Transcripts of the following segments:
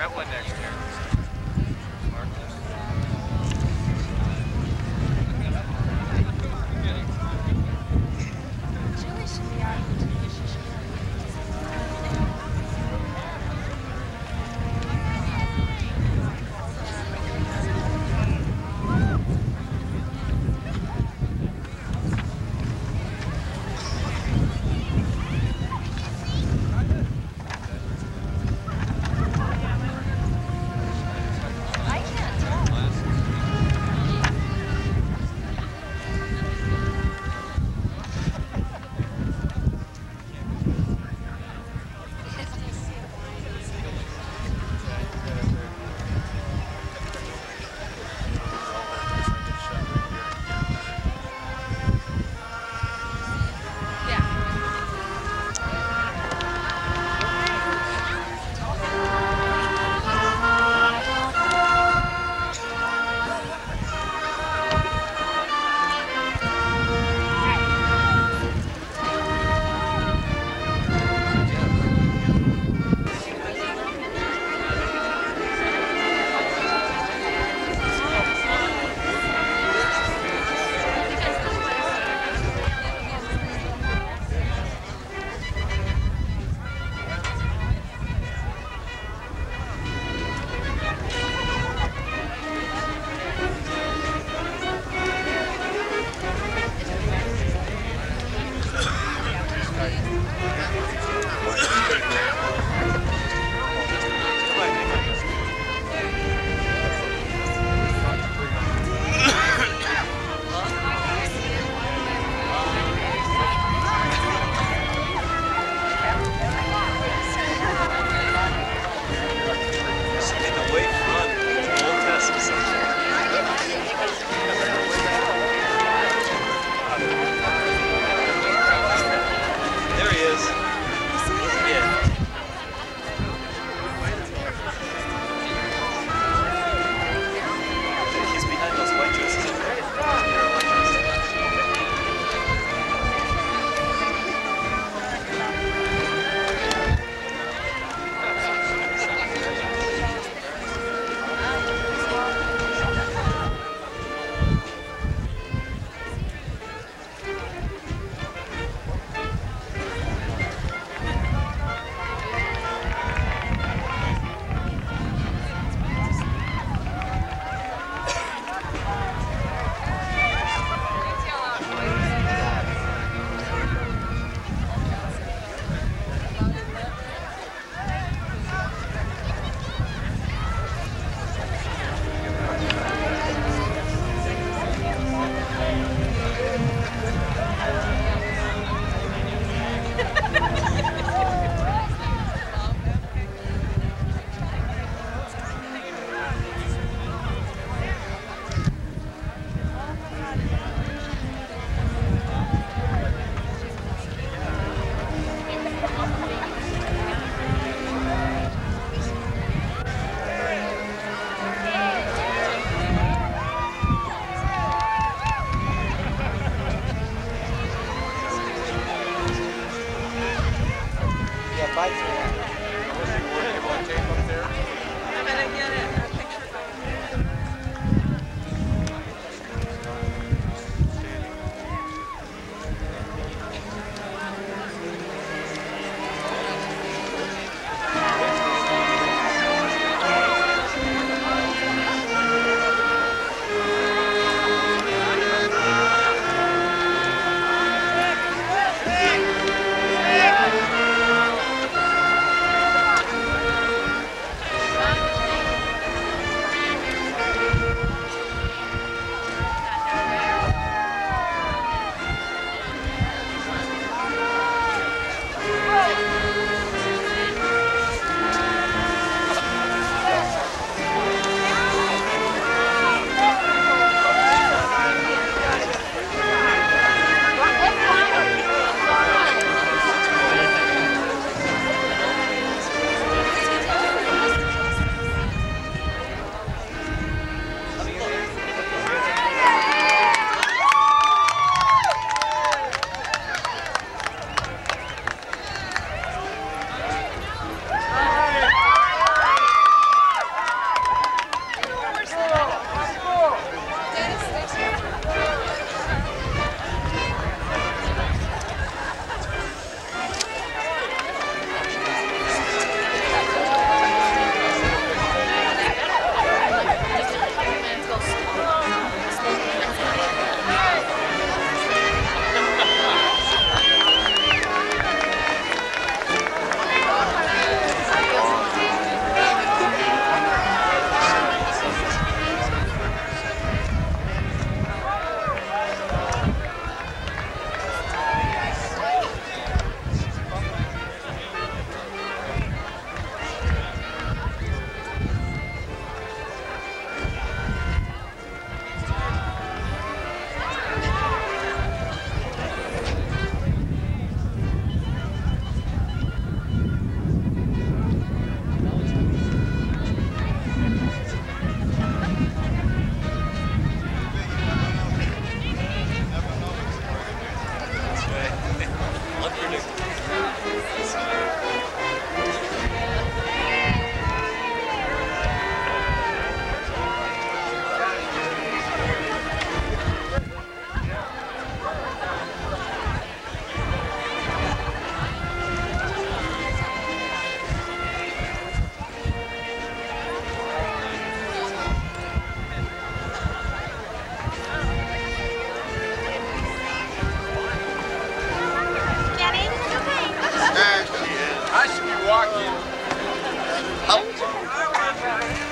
have one next year. Julie should be out here too, because she should be.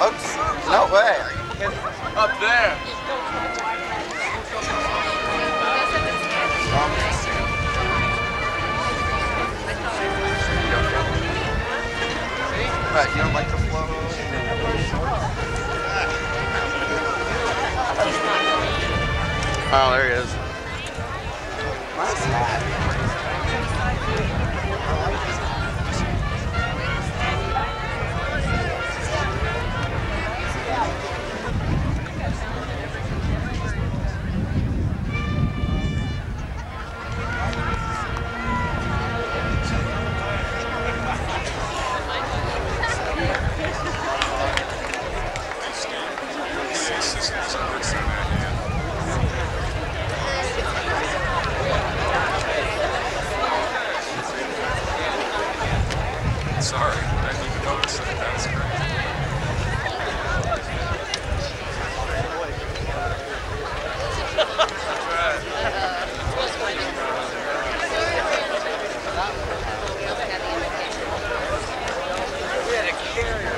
Oops. No way. Are you kidding? Up there. But you don't like the flow? Oh, there he is. Nice hat. Sorry, I didn't even notice it. That's great. We had a carrier.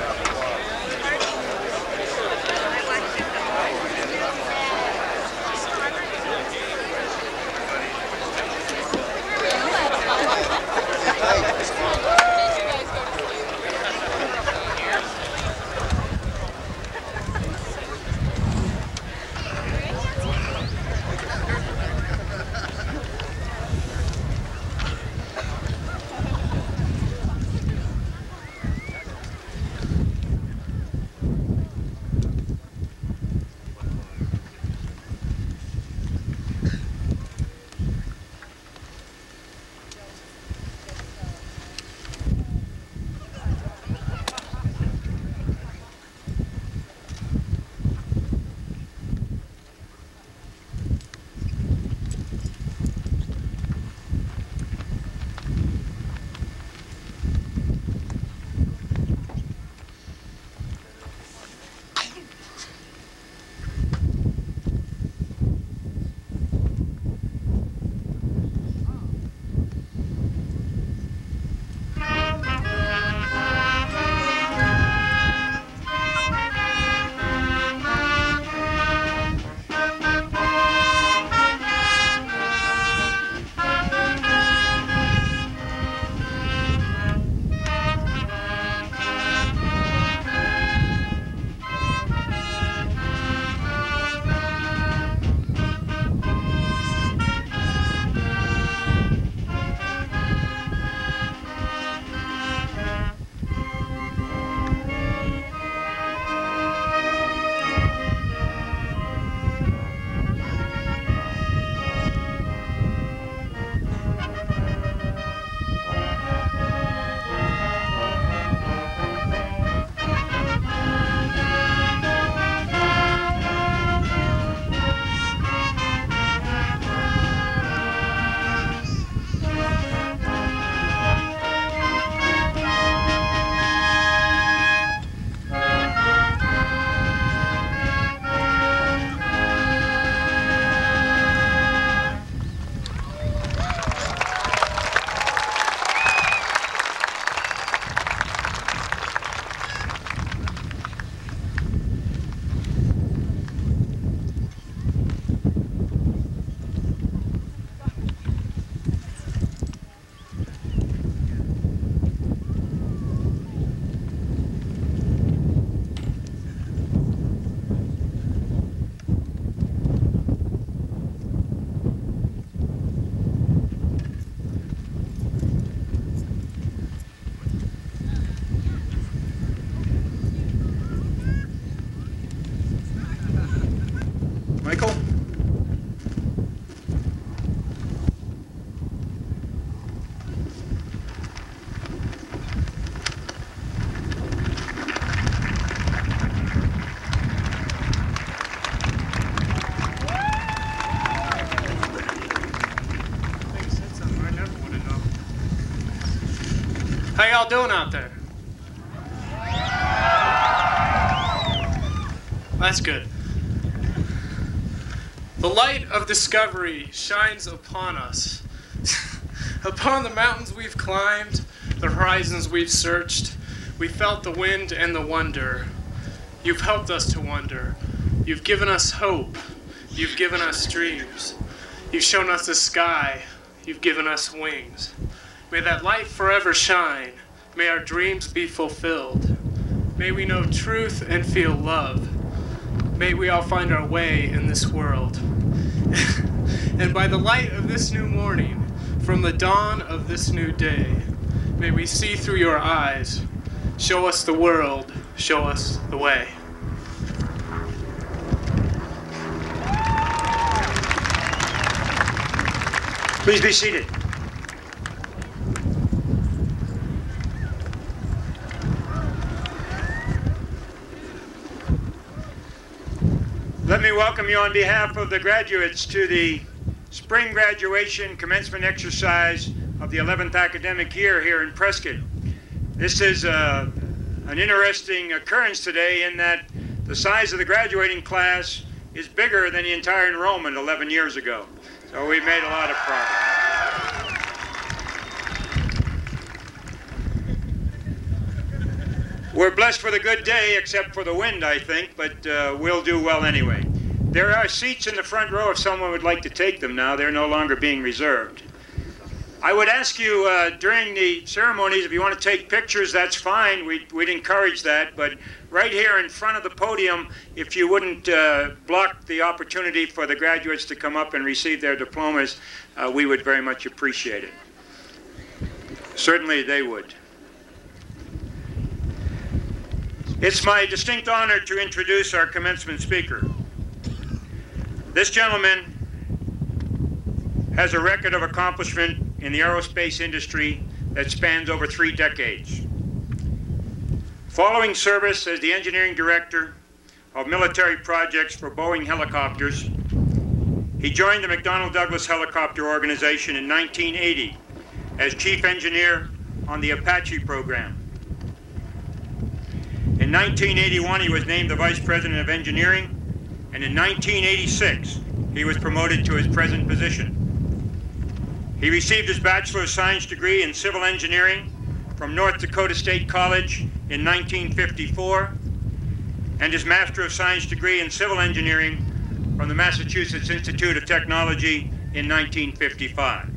Michael? How y'all doing out there? That's good. The light of discovery shines upon us. Upon the mountains we've climbed, the horizons we've searched, we felt the wind and the wonder. You've helped us to wonder. You've given us hope. You've given us dreams. You've shown us the sky. You've given us wings. May that light forever shine. May our dreams be fulfilled. May we know truth and feel love. May we all find our way in this world. And by the light of this new morning, from the dawn of this new day, may we see through your eyes. Show us the world. Show us the way. Please be seated. Let me welcome you on behalf of the graduates to the spring graduation commencement exercise of the 11th academic year here in Prescott. This is an interesting occurrence today in that the size of the graduating class is bigger than the entire enrollment 11 years ago. So we've made a lot of progress. We're blessed with a good day, except for the wind, I think, but we'll do well anyway. There are seats in the front row if someone would like to take them now. They're no longer being reserved. I would ask you during the ceremonies, if you want to take pictures, that's fine. We'd encourage that. But right here in front of the podium, if you wouldn't block the opportunity for the graduates to come up and receive their diplomas, we would very much appreciate it. Certainly they would. It's my distinct honor to introduce our commencement speaker. This gentleman has a record of accomplishment in the aerospace industry that spans over 3 decades. Following service as the engineering director of military projects for Boeing helicopters, he joined the McDonnell Douglas Helicopter Organization in 1980 as chief engineer on the Apache program. In 1981, he was named the vice president of engineering, and in 1986, he was promoted to his present position. He received his Bachelor of Science degree in Civil Engineering from North Dakota State College in 1954 and his Master of Science degree in Civil Engineering from the Massachusetts Institute of Technology in 1955.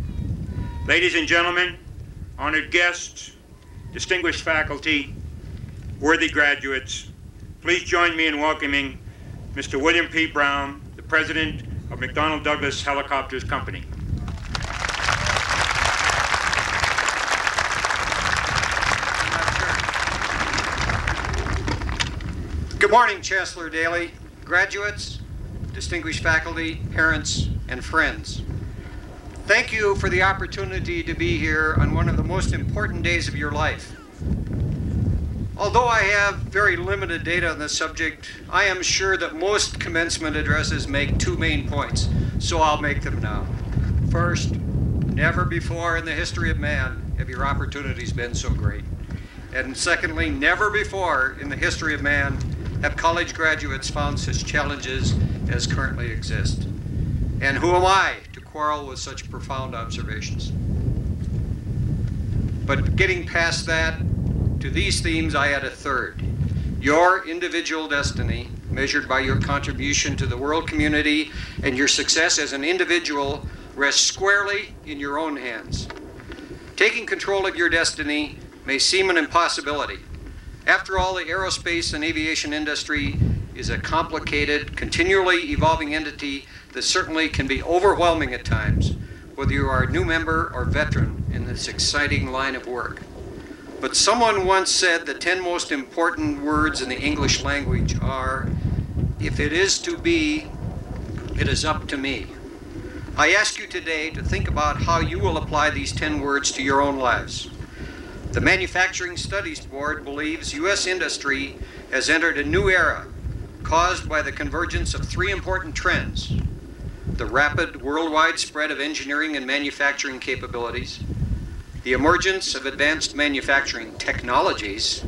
Ladies and gentlemen, honored guests, distinguished faculty, worthy graduates, please join me in welcoming Mr. William P. Brown, the President of McDonnell Douglas Helicopters Company. Good morning, Chancellor Daly, graduates, distinguished faculty, parents, and friends. Thank you for the opportunity to be here on one of the most important days of your life. Although I have very limited data on this subject, I am sure that most commencement addresses make 2 main points, so I'll make them now. First, never before in the history of man have your opportunities been so great. And secondly, never before in the history of man have college graduates found such challenges as currently exist. And who am I to quarrel with such profound observations? But getting past that, to these themes I add a third. Your individual destiny, measured by your contribution to the world community and your success as an individual, rests squarely in your own hands. Taking control of your destiny may seem an impossibility. After all, the aerospace and aviation industry is a complicated, continually evolving entity that certainly can be overwhelming at times, whether you are a new member or veteran in this exciting line of work. But someone once said the 10 most important words in the English language are, if it is to be, it is up to me. I ask you today to think about how you will apply these 10 words to your own lives. The Manufacturing Studies Board believes U.S. industry has entered a new era caused by the convergence of 3 important trends: the rapid worldwide spread of engineering and manufacturing capabilities, the emergence of advanced manufacturing technologies,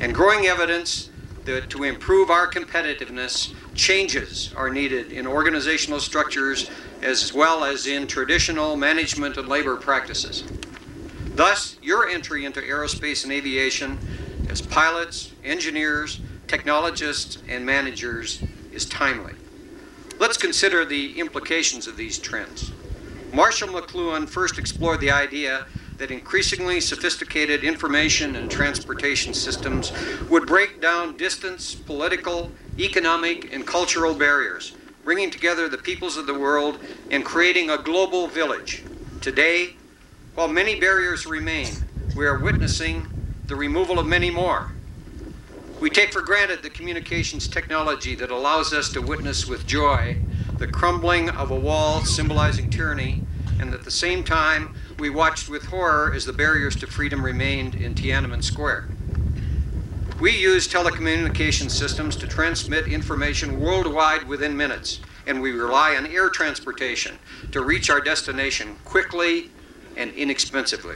and growing evidence that to improve our competitiveness, changes are needed in organizational structures as well as in traditional management and labor practices. Thus, your entry into aerospace and aviation as pilots, engineers, technologists and managers is timely. Let's consider the implications of these trends. Marshall McLuhan first explored the idea that increasingly sophisticated information and transportation systems would break down distance, political, economic, and cultural barriers, bringing together the peoples of the world and creating a global village. Today, while many barriers remain, we are witnessing the removal of many more. We take for granted the communications technology that allows us to witness with joy the crumbling of a wall symbolizing tyranny, and at the same time, we watched with horror as the barriers to freedom remained in Tiananmen Square. We use telecommunications systems to transmit information worldwide within minutes, and we rely on air transportation to reach our destination quickly and inexpensively.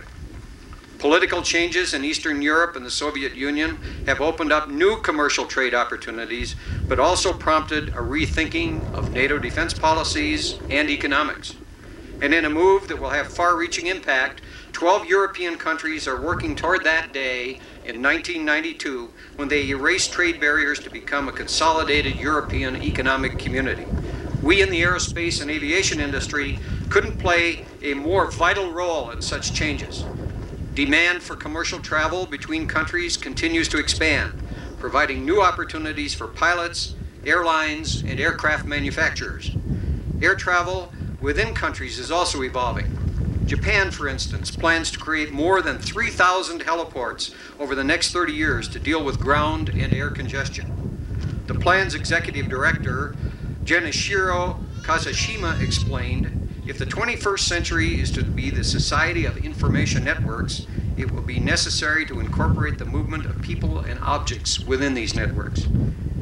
Political changes in Eastern Europe and the Soviet Union have opened up new commercial trade opportunities, but also prompted a rethinking of NATO defense policies and economics. And in a move that will have far-reaching impact, 12 European countries are working toward that day in 1992 when they erased trade barriers to become a consolidated European economic community. We in the aerospace and aviation industry couldn't play a more vital role in such changes. Demand for commercial travel between countries continues to expand, providing new opportunities for pilots, airlines, and aircraft manufacturers. Air travel within countries is also evolving. Japan, for instance, plans to create more than 3,000 heliports over the next 30 years to deal with ground and air congestion. The plan's executive director, Genichiro Kazashima, explained, if the 21st century is to be the society of information networks, it will be necessary to incorporate the movement of people and objects within these networks.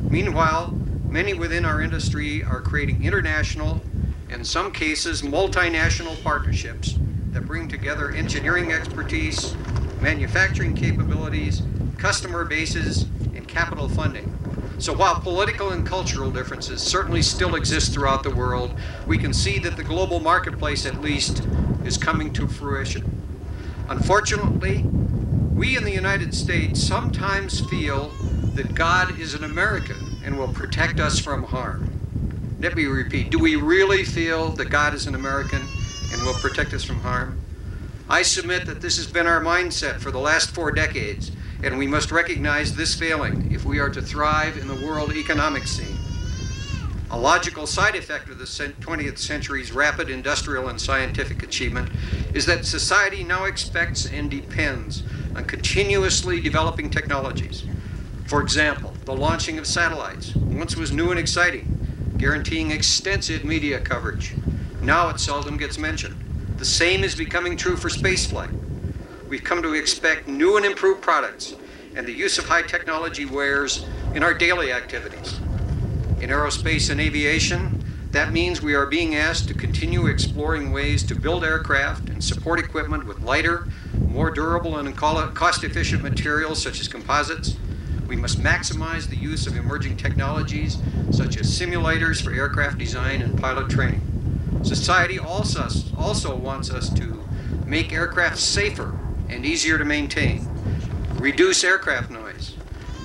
Meanwhile, many within our industry are creating international, in some cases multinational partnerships that bring together engineering expertise, manufacturing capabilities, customer bases, and capital funding. So while political and cultural differences certainly still exist throughout the world, we can see that the global marketplace, at least, is coming to fruition. Unfortunately, we in the United States sometimes feel that God is an American and will protect us from harm. Let me repeat, do we really feel that God is an American and will protect us from harm? I submit that this has been our mindset for the last 4 decades, and we must recognize this failing if we are to thrive in the world economic scene. A logical side effect of the 20th century's rapid industrial and scientific achievement is that society now expects and depends on continuously developing technologies. For example, the launching of satellites once was new and exciting, guaranteeing extensive media coverage. Now it seldom gets mentioned. The same is becoming true for spaceflight. We've come to expect new and improved products and the use of high technology wares in our daily activities. In aerospace and aviation, that means we are being asked to continue exploring ways to build aircraft and support equipment with lighter, more durable and cost-efficient materials such as composites. We must maximize the use of emerging technologies such as simulators for aircraft design and pilot training. Society also wants us to make aircraft safer and easier to maintain, reduce aircraft noise,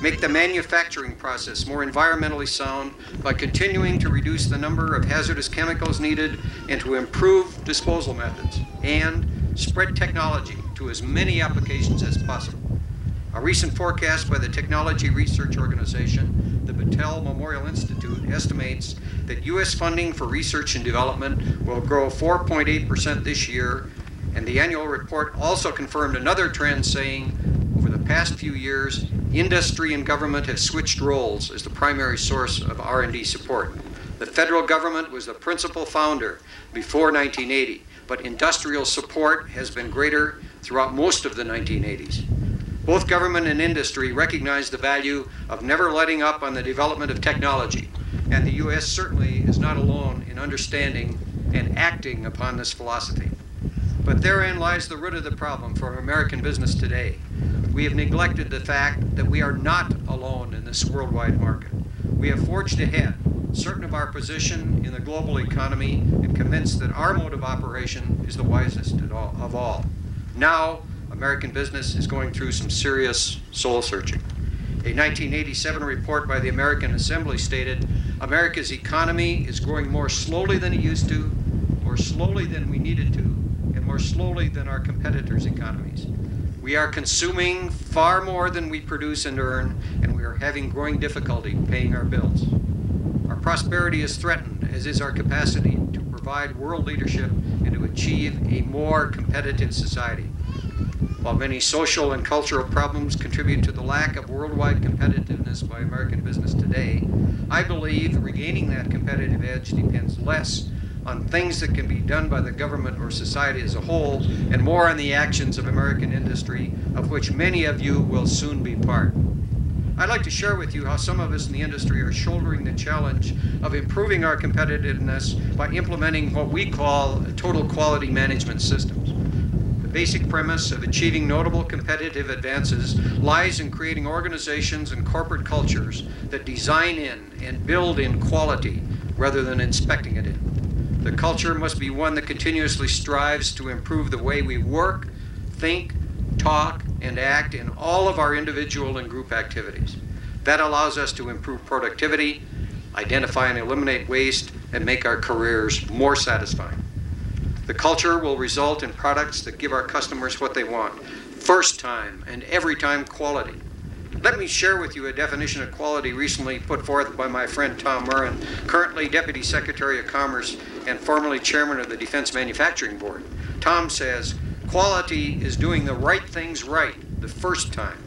make the manufacturing process more environmentally sound by continuing to reduce the number of hazardous chemicals needed and to improve disposal methods, and spread technology to as many applications as possible. A recent forecast by the technology research organization, the Battelle Memorial Institute, estimates that U.S. funding for research and development will grow 4.8% this year, and the annual report also confirmed another trend saying, over the past few years, industry and government have switched roles as the primary source of R&D support. The federal government was the principal founder before 1980, but industrial support has been greater throughout most of the 1980s. Both government and industry recognize the value of never letting up on the development of technology, and the U.S. certainly is not alone in understanding and acting upon this philosophy. But therein lies the root of the problem for American business today. We have neglected the fact that we are not alone in this worldwide market. We have forged ahead, certain of our position in the global economy, and convinced that our mode of operation is the wisest of all. Now, American business is going through some serious soul searching. A 1987 report by the American Assembly stated, America's economy is growing more slowly than it used to, more slowly than we needed to, and more slowly than our competitors' economies. We are consuming far more than we produce and earn, and we are having growing difficulty paying our bills. Our prosperity is threatened, as is our capacity to provide world leadership and to achieve a more competitive society. While many social and cultural problems contribute to the lack of worldwide competitiveness by American business today, I believe regaining that competitive edge depends less on things that can be done by the government or society as a whole, and more on the actions of American industry, of which many of you will soon be part. I'd like to share with you how some of us in the industry are shouldering the challenge of improving our competitiveness by implementing what we call total quality management systems. The basic premise of achieving notable competitive advances lies in creating organizations and corporate cultures that design in and build in quality rather than inspecting it in. The culture must be one that continuously strives to improve the way we work, think, talk, and act in all of our individual and group activities. That allows us to improve productivity, identify and eliminate waste, and make our careers more satisfying. The culture will result in products that give our customers what they want, first time and every time quality. Let me share with you a definition of quality recently put forth by my friend Tom Murrin, currently Deputy Secretary of Commerce and formerly Chairman of the Defense Manufacturing Board. Tom says, quality is doing the right things right the first time.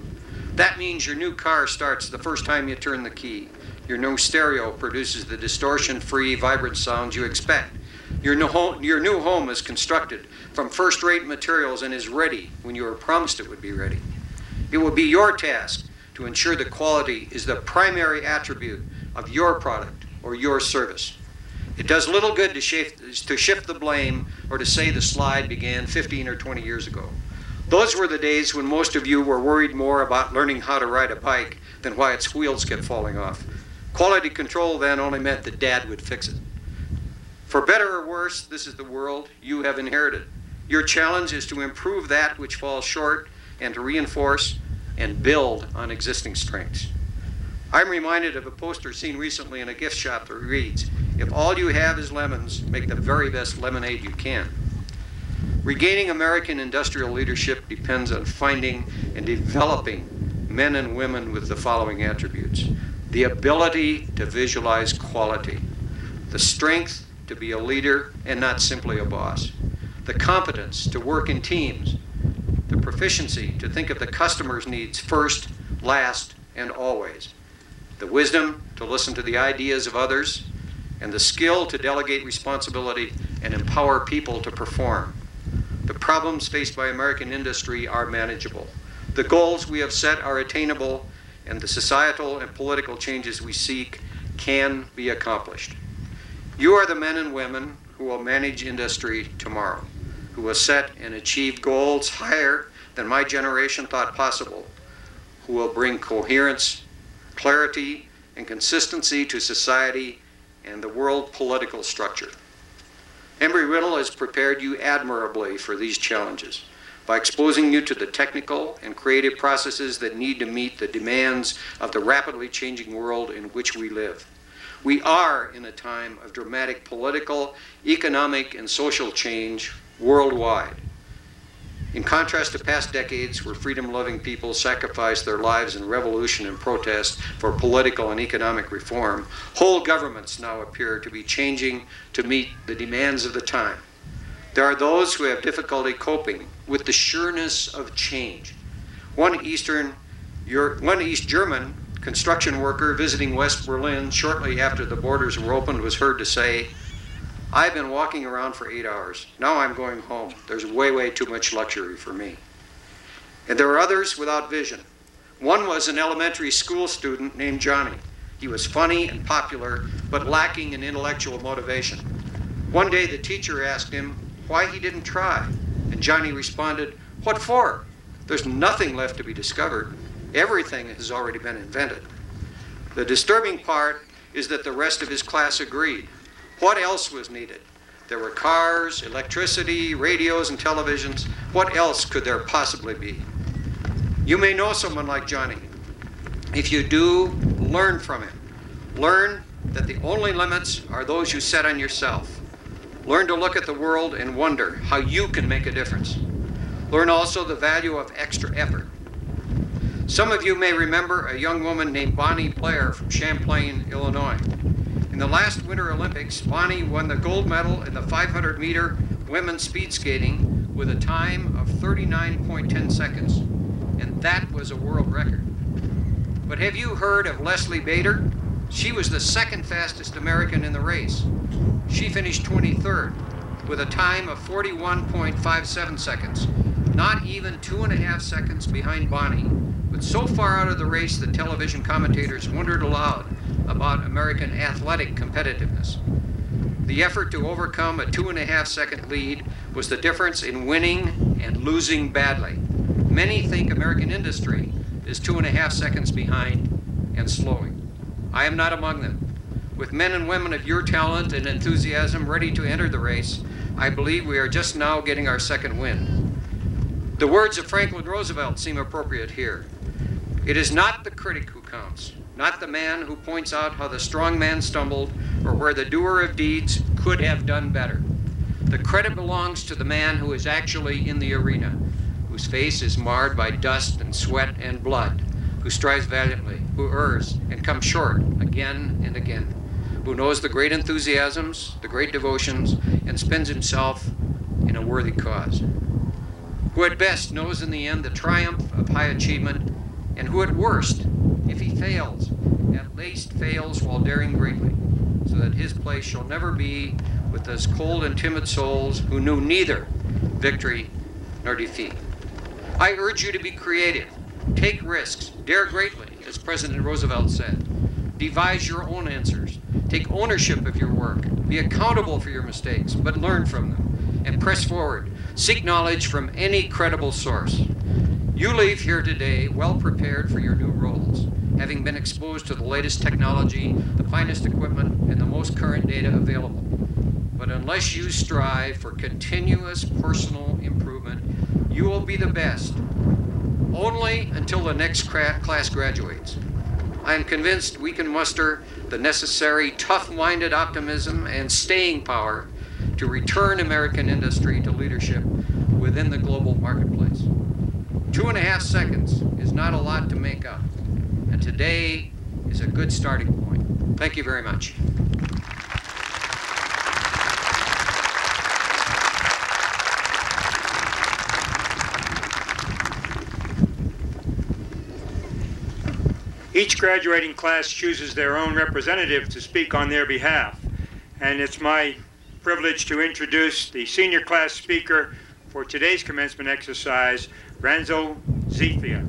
That means your new car starts the first time you turn the key. Your new stereo produces the distortion-free, vibrant sounds you expect. Your new home is constructed from first-rate materials and is ready when you were promised it would be ready. It will be your task to ensure that quality is the primary attribute of your product or your service. It does little good to shift the blame or to say the slide began 15 or 20 years ago. Those were the days when most of you were worried more about learning how to ride a bike than why its wheels kept falling off. Quality control then only meant that Dad would fix it. For better or worse, this is the world you have inherited. Your challenge is to improve that which falls short and to reinforce and build on existing strengths. I'm reminded of a poster seen recently in a gift shop that reads, "If all you have is lemons, make the very best lemonade you can." Regaining American industrial leadership depends on finding and developing men and women with the following attributes: the ability to visualize quality, the strength to be a leader and not simply a boss, the competence to work in teams, the proficiency to think of the customer's needs first, last, and always, the wisdom to listen to the ideas of others, and the skill to delegate responsibility and empower people to perform. The problems faced by American industry are manageable. The goals we have set are attainable, and the societal and political changes we seek can be accomplished. You are the men and women who will manage industry tomorrow, who will set and achieve goals higher than my generation thought possible, who will bring coherence, clarity, and consistency to society and the world political structure. Embry-Riddle has prepared you admirably for these challenges by exposing you to the technical and creative processes that need to meet the demands of the rapidly changing world in which we live. We are in a time of dramatic political, economic, and social change worldwide. In contrast to past decades where freedom-loving people sacrificed their lives in revolution and protest for political and economic reform, whole governments now appear to be changing to meet the demands of the time. There are those who have difficulty coping with the sureness of change. One East German construction worker visiting West Berlin shortly after the borders were opened was heard to say, "I've been walking around for 8 hours. Now I'm going home. There's way too much luxury for me." And there are others without vision. One was an elementary school student named Johnny. He was funny and popular, but lacking in intellectual motivation. One day the teacher asked him why he didn't try, and Johnny responded, "What for? There's nothing left to be discovered. Everything has already been invented." The disturbing part is that the rest of his class agreed. What else was needed? There were cars, electricity, radios, and televisions. What else could there possibly be? You may know someone like Johnny. If you do, learn from him. Learn that the only limits are those you set on yourself. Learn to look at the world and wonder how you can make a difference. Learn also the value of extra effort. Some of you may remember a young woman named Bonnie Blair from Champlain, Illinois. In the last Winter Olympics, Bonnie won the gold medal in the 500-meter women's speed skating with a time of 39.10 seconds, and that was a world record. But have you heard of Leslie Bader? She was the second fastest American in the race. She finished 23rd with a time of 41.57 seconds, not even 2.5 seconds behind Bonnie, but so far out of the race that television commentators wondered aloud about American athletic competitiveness. The effort to overcome a 2.5 second lead was the difference in winning and losing badly. Many think American industry is 2.5 seconds behind and slowing. I am not among them. With men and women of your talent and enthusiasm ready to enter the race, I believe we are just now getting our second wind. The words of Franklin Roosevelt seem appropriate here. It is not the critic who counts, not the man who points out how the strong man stumbled or where the doer of deeds could have done better. The credit belongs to the man who is actually in the arena, whose face is marred by dust and sweat and blood, who strives valiantly, who errs and comes short again and again, who knows the great enthusiasms, the great devotions, and spends himself in a worthy cause, who at best knows in the end the triumph of high achievement, and who at worst, if he fails, at least fails while daring greatly, so that his place shall never be with those cold and timid souls who knew neither victory nor defeat. I urge you to be creative, take risks, dare greatly, as President Roosevelt said. Devise your own answers, take ownership of your work, be accountable for your mistakes, but learn from them, and press forward. Seek knowledge from any credible source. You leave here today well prepared for your new roles, having been exposed to the latest technology, the finest equipment, and the most current data available. But unless you strive for continuous personal improvement, you will be the best only until the next class graduates. I am convinced we can muster the necessary tough-minded optimism and staying power to return American industry to leadership within the global marketplace. 2.5 seconds is not a lot to make up, and today is a good starting point. Thank you very much. Each graduating class chooses their own representative to speak on their behalf, and it's my privilege to introduce the senior class speaker for today's commencement exercise, Ranzo Zifia.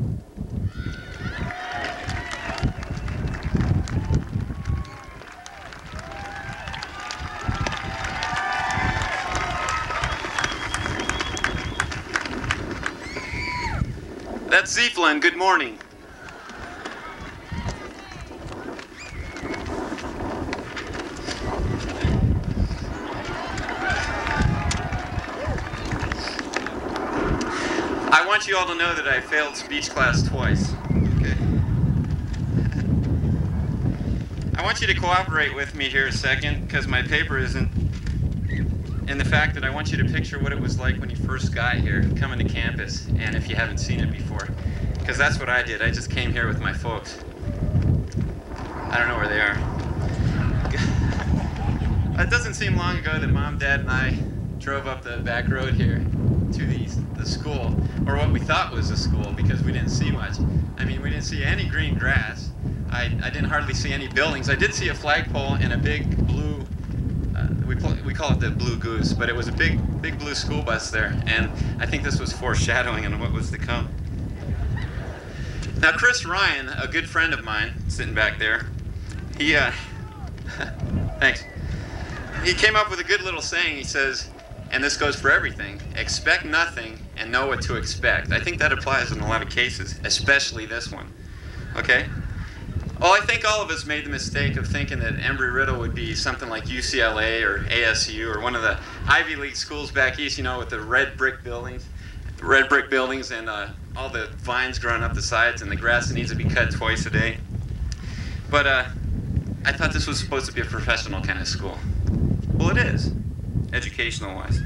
That's Ziflin. Good morning. I want you all to know that I failed speech class twice. Okay. I want you to cooperate with me here a second, because my paper isn't in the fact that I want you to picture what it was like when you first got here, coming to campus, and if you haven't seen it before. Because that's what I did. I just came here with my folks. I don't know where they are. It doesn't seem long ago that Mom, Dad, and I drove up the back road here to the school, or what we thought was a school, because we didn't see much. I mean, we didn't see any green grass. I didn't hardly see any buildings. I did see a flagpole and a big blue, we call it the Blue Goose, but it was a big blue school bus there, and I think this was foreshadowing on what was to come. Now, Chris Ryan, a good friend of mine, sitting back there, he, thanks. He came up with a good little saying. He says, and this goes for everything, expect nothing and know what to expect. I think that applies in a lot of cases, especially this one, okay? Well, I think all of us made the mistake of thinking that Embry-Riddle would be something like UCLA or ASU or one of the Ivy League schools back east, you know, with the red brick buildings and all the vines growing up the sides and the grass that needs to be cut twice a day. But I thought this was supposed to be a professional kind of school. Well, it is, educational-wise.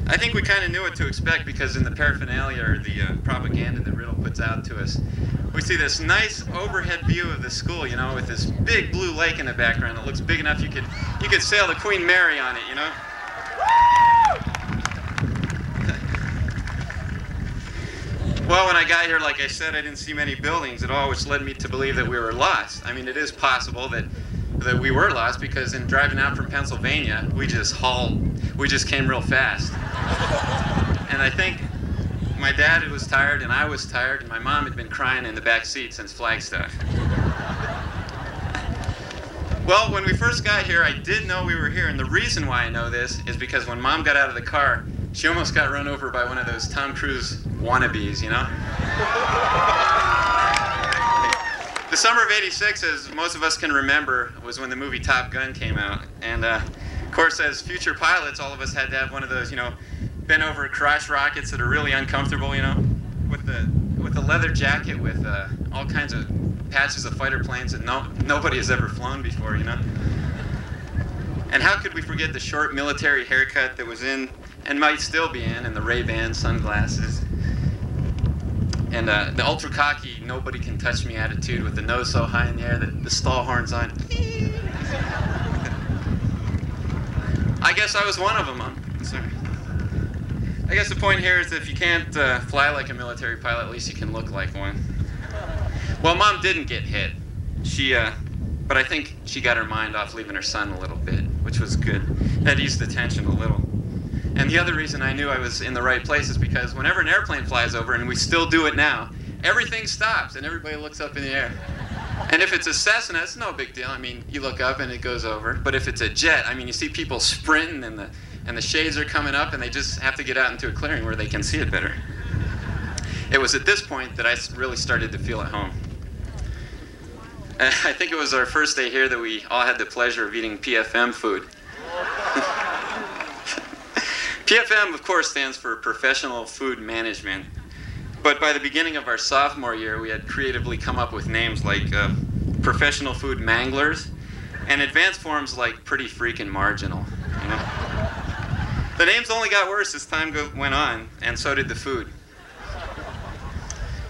I think we kind of knew what to expect because in the paraphernalia or the propaganda that Riddle puts out to us, we see this nice overhead view of the school, you know, with this big blue lake in the background that looks big enough you could sail the Queen Mary on it, you know. Well, when I got here, like I said, I didn't see many buildings at all, which led me to believe that we were lost. I mean, it is possible that we were lost because in driving out from Pennsylvania, we just came real fast. And I think my dad was tired and I was tired and my mom had been crying in the back seat since Flagstaff. Well, when we first got here, I did know we were here, and the reason why I know this is because when Mom got out of the car, she almost got run over by one of those Tom Cruise wannabes, you know? The summer of '86, as most of us can remember, was when the movie Top Gun came out. And of course, as future pilots, all of us had to have one of those, you know, bent over crotch rockets that are really uncomfortable, you know, with the leather jacket with all kinds of patches of fighter planes that nobody has ever flown before, you know. And how could we forget the short military haircut that was in, and might still be in, and the Ray-Ban sunglasses. And the ultra cocky, nobody can touch me attitude with the nose so high in the air that the stall horn's on. I guess I was one of them, huh? Sorry. I guess the point here is that if you can't fly like a military pilot, at least you can look like one. Well, Mom didn't get hit. But I think she got her mind off leaving her son a little bit, which was good. That eased the tension a little. And the other reason I knew I was in the right place is because whenever an airplane flies over, and we still do it now, everything stops and everybody looks up in the air. And if it's a Cessna, it's no big deal. I mean, you look up and it goes over. But if it's a jet, I mean, you see people sprinting and the shades are coming up and they just have to get out into a clearing where they can see it better. It was at this point that I really started to feel at home. I think it was our first day here that we all had the pleasure of eating PFM food. PFM, of course, stands for Professional Food Management. But by the beginning of our sophomore year, we had creatively come up with names like Professional Food Manglers and advanced forms like Pretty Freakin' Marginal. You know? The names only got worse as time went on, and so did the food.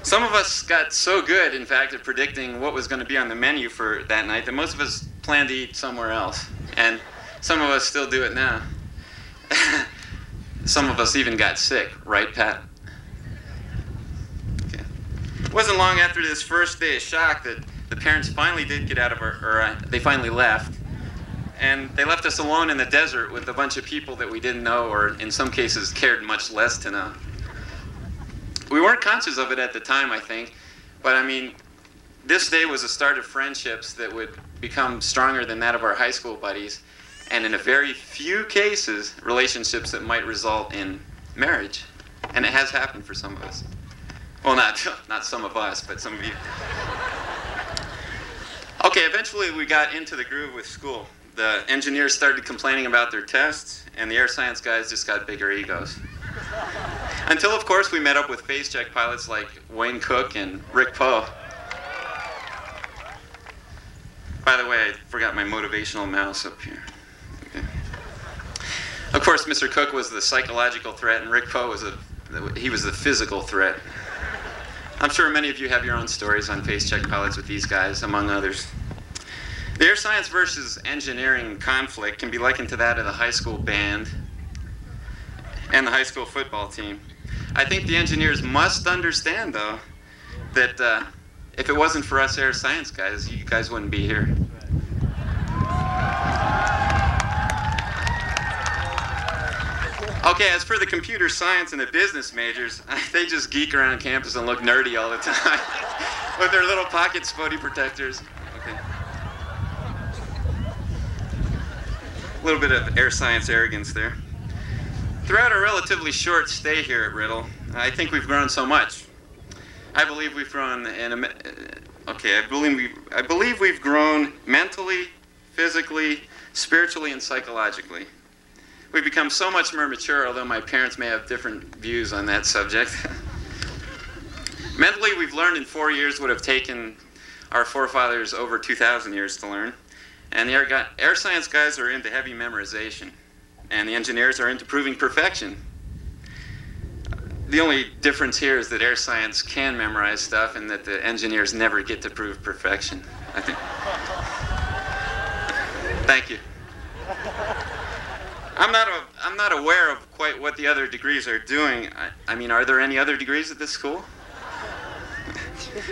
Some of us got so good, in fact, at predicting what was going to be on the menu for that night that most of us planned to eat somewhere else. And some of us still do it now. Some of us even got sick, right, Pat? Okay. It wasn't long after this first day of shock that the parents finally did get out of they finally left. And they left us alone in the desert with a bunch of people that we didn't know, or in some cases cared much less to know. We weren't conscious of it at the time, I think, but I mean, this day was a start of friendships that would become stronger than that of our high school buddies, and in a very few cases, relationships that might result in marriage. And it has happened for some of us. Well, not some of us, but some of you. Okay, eventually we got into the groove with school. The engineers started complaining about their tests, and the air science guys just got bigger egos. Until, of course, we met up with face check pilots like Wayne Cook and Rick Poe. By the way, I forgot my motivational mouse up here. Okay. Of course, Mr. Cook was the psychological threat, and Rick Poe was the physical threat. I'm sure many of you have your own stories on face check pilots with these guys, among others. The air science versus engineering conflict can be likened to that of the high school band and the high school football team. I think the engineers must understand, though, that if it wasn't for us air science guys, you guys wouldn't be here. Okay, as for the computer science and the business majors, they just geek around campus and look nerdy all the time with their little pocket spotty protectors. Okay. A little bit of air science arrogance there. Throughout our relatively short stay here at Riddle, I think we've grown so much. I believe we've grown I believe we've grown mentally, physically, spiritually, and psychologically. We've become so much more mature, although my parents may have different views on that subject. Mentally, we've learned in 4 years what have taken our forefathers over 2,000 years to learn. And the air science guys are into heavy memorization, and the engineers are into proving perfection. The only difference here is that air science can memorize stuff and that the engineers never get to prove perfection, I think. Thank you. I'm not aware of quite what the other degrees are doing. I mean, are there any other degrees at this school?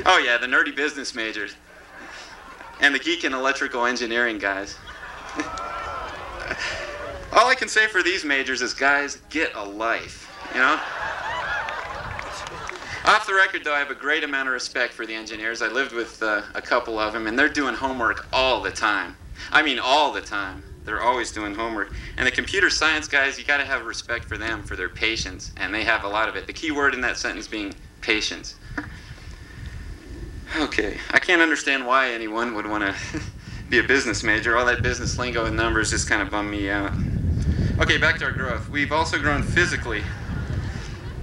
Oh yeah, the nerdy business majors. And the geek and electrical engineering guys. All I can say for these majors is, guys, get a life, you know? Off the record, though, I have a great amount of respect for the engineers. I lived with a couple of them, and they're doing homework all the time. I mean, all the time. They're always doing homework. And the computer science guys, you got to have respect for them, for their patience, and they have a lot of it. The key word in that sentence being patience. Okay, I can't understand why anyone would want to be a business major. All that business lingo and numbers just kind of bum me out. Okay, back to our growth. We've also grown physically.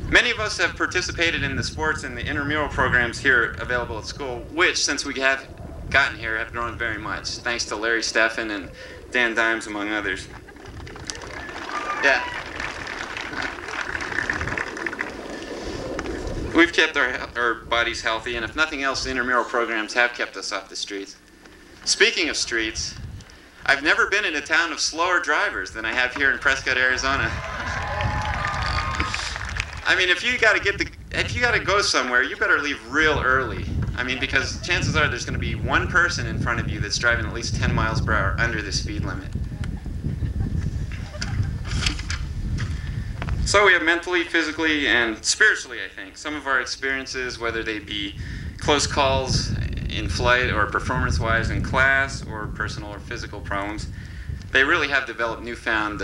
Many of us have participated in the sports and the intramural programs here available at school, which, since we have gotten here, have grown very much, thanks to Larry Steffen and Dan Dimes, among others. Yeah. We've kept our bodies healthy, and if nothing else, the intramural programs have kept us off the streets. Speaking of streets, I've never been in a town of slower drivers than I have here in Prescott, Arizona. I mean, if you gotta go somewhere, you better leave real early. I mean, because chances are there's going to be one person in front of you that's driving at least 10 miles per hour under the speed limit. So we have mentally, physically, and spiritually, I think. Some of our experiences, whether they be close calls in flight or performance-wise in class or personal or physical problems, they really have developed newfound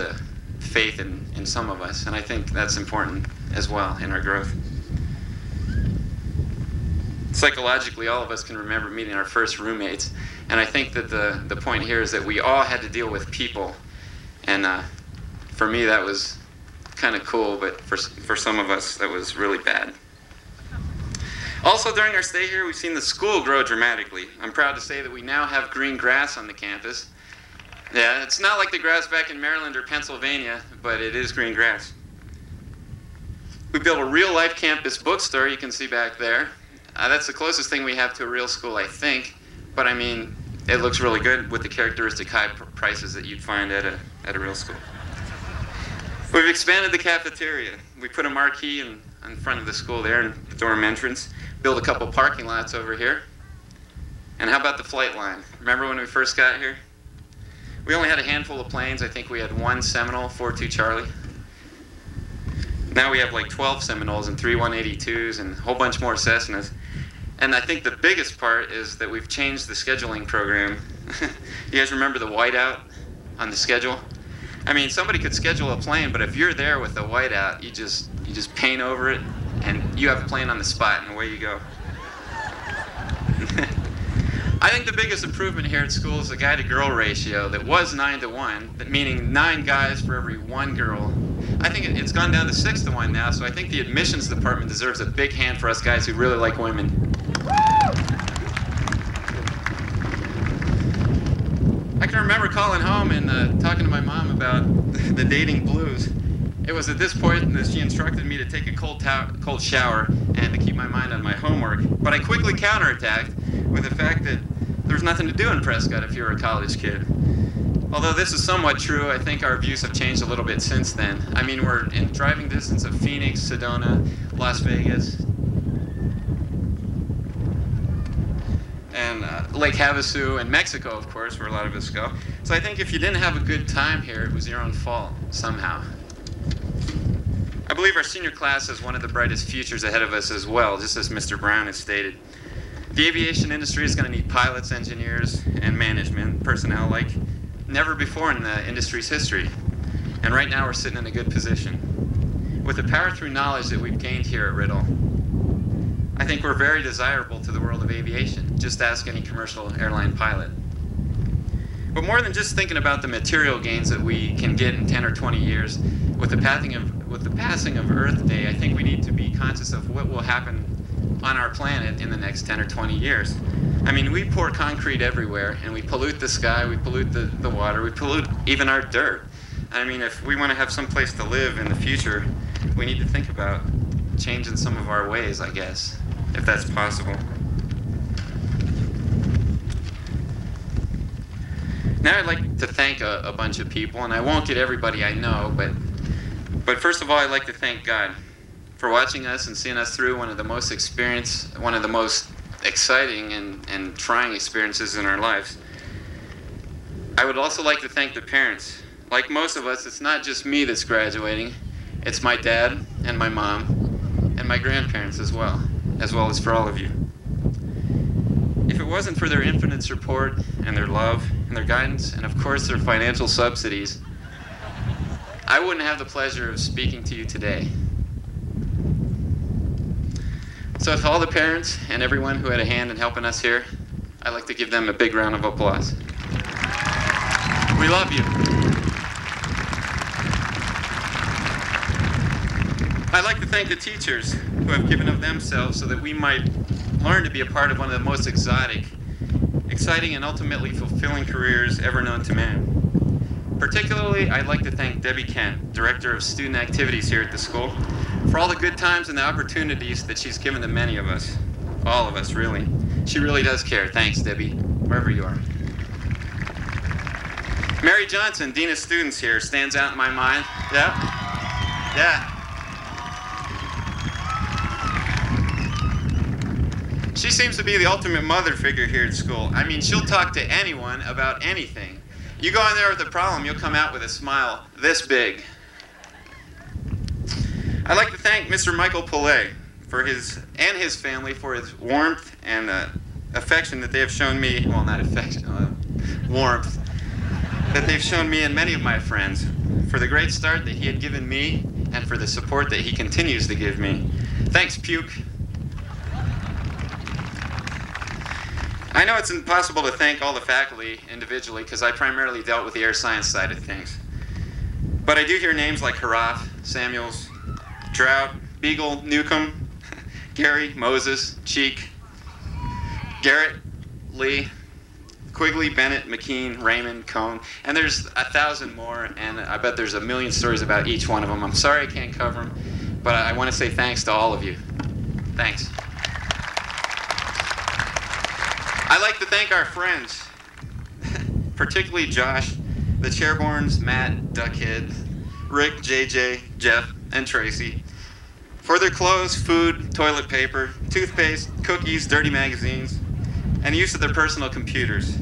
faith in some of us, and I think that's important as well in our growth. Psychologically, all of us can remember meeting our first roommates, and I think that the point here is that we all had to deal with people, and for me that was kind of cool, but for some of us that was really bad. Also, during our stay here, we've seen the school grow dramatically. I'm proud to say that we now have green grass on the campus. Yeah, it's not like the grass back in Maryland or Pennsylvania, but it is green grass. We built a real-life campus bookstore, you can see back there. That's the closest thing we have to a real school, I think, but I mean, it looks really good with the characteristic high prices that you'd find at a real school. We've expanded the cafeteria. We put a marquee in front of the school there in the dorm entrance, built a couple parking lots over here. And how about the flight line? Remember when we first got here? We only had a handful of planes. I think we had one Seminole, 42 Charlie. Now we have like 12 Seminoles and 3 182s and a whole bunch more Cessnas. And I think the biggest part is that we've changed the scheduling program. You guys remember the whiteout on the schedule? I mean, somebody could schedule a plane, but if you're there with the whiteout, you just paint over it, and you have a plane on the spot, and away you go. I think the biggest improvement here at school is the guy-to-girl ratio that was 9-to-1, meaning 9 guys for every 1 girl. I think it's gone down to 6-to-1 now, so I think the admissions department deserves a big hand for us guys who really like women. I can remember calling home and talking to my mom about the dating blues. It was at this point that she instructed me to take a cold shower and to keep my mind on my homework. But I quickly counterattacked with the fact that there's nothing to do in Prescott if you're a college kid. Although this is somewhat true, I think our views have changed a little bit since then. I mean, we're in driving distance of Phoenix, Sedona, Las Vegas, and Lake Havasu, and Mexico, of course, where a lot of us go. So I think if you didn't have a good time here, it was your own fault, somehow. I believe our senior class has one of the brightest futures ahead of us as well, just as Mr. Brown has stated. The aviation industry is going to need pilots, engineers, and management personnel like never before in the industry's history. And right now we're sitting in a good position. With the power through knowledge that we've gained here at Riddle, I think we're very desirable to the world of aviation. Just ask any commercial airline pilot. But more than just thinking about the material gains that we can get in 10 or 20 years, with the passing of Earth Day, I think we need to be conscious of what will happen on our planet in the next 10 or 20 years. I mean, we pour concrete everywhere, and we pollute the sky, we pollute the water, we pollute even our dirt. I mean, if we want to have some place to live in the future, we need to think about changing some of our ways, I guess, if that's possible. Now I'd like to thank a bunch of people, and I won't get everybody I know, but first of all, I'd like to thank God for watching us and seeing us through one of the most exciting and trying experiences in our lives. I would also like to thank the parents. Like most of us, it's not just me that's graduating, it's my dad and my mom and my grandparents as well as for all of you. If it wasn't for their infinite support and their love and their guidance and of course their financial subsidies, I wouldn't have the pleasure of speaking to you today. So to all the parents and everyone who had a hand in helping us here, I'd like to give them a big round of applause. We love you. I'd like to thank the teachers who have given of themselves so that we might learn to be a part of one of the most exciting and ultimately fulfilling careers ever known to man. Particularly, I'd like to thank Debbie Kent, Director of Student Activities here at the school, for all the good times and the opportunities that she's given to many of us. All of us, really. She really does care. Thanks, Debbie, wherever you are. Mary Johnson, Dean of Students here, stands out in my mind. Yeah. She seems to be the ultimate mother figure here at school. I mean, she'll talk to anyone about anything. You go in there with a problem, you'll come out with a smile this big. I'd like to thank Mr. Michael Pillay for his family for his warmth and affection that they have shown me. Well, not affection, warmth that they've shown me and many of my friends, for the great start that he had given me and for the support that he continues to give me. Thanks, Puke. I know it's impossible to thank all the faculty individually because I primarily dealt with the air science side of things. But I do hear names like Haraff, Samuels, Trout, Beagle, Newcomb, Gary, Moses, Cheek, Garrett, Lee, Quigley, Bennett, McKean, Raymond, Cohn, and there's 1,000 more, and I bet there's a million stories about each one of them. I'm sorry I can't cover them, but I want to say thanks to all of you. Thanks. I'd like to thank our friends, particularly Josh, the Chairborns, Matt, Duckhead, Rick, JJ, Jeff, and Tracy, for their clothes, food, toilet paper, toothpaste, cookies, dirty magazines, and use of their personal computers,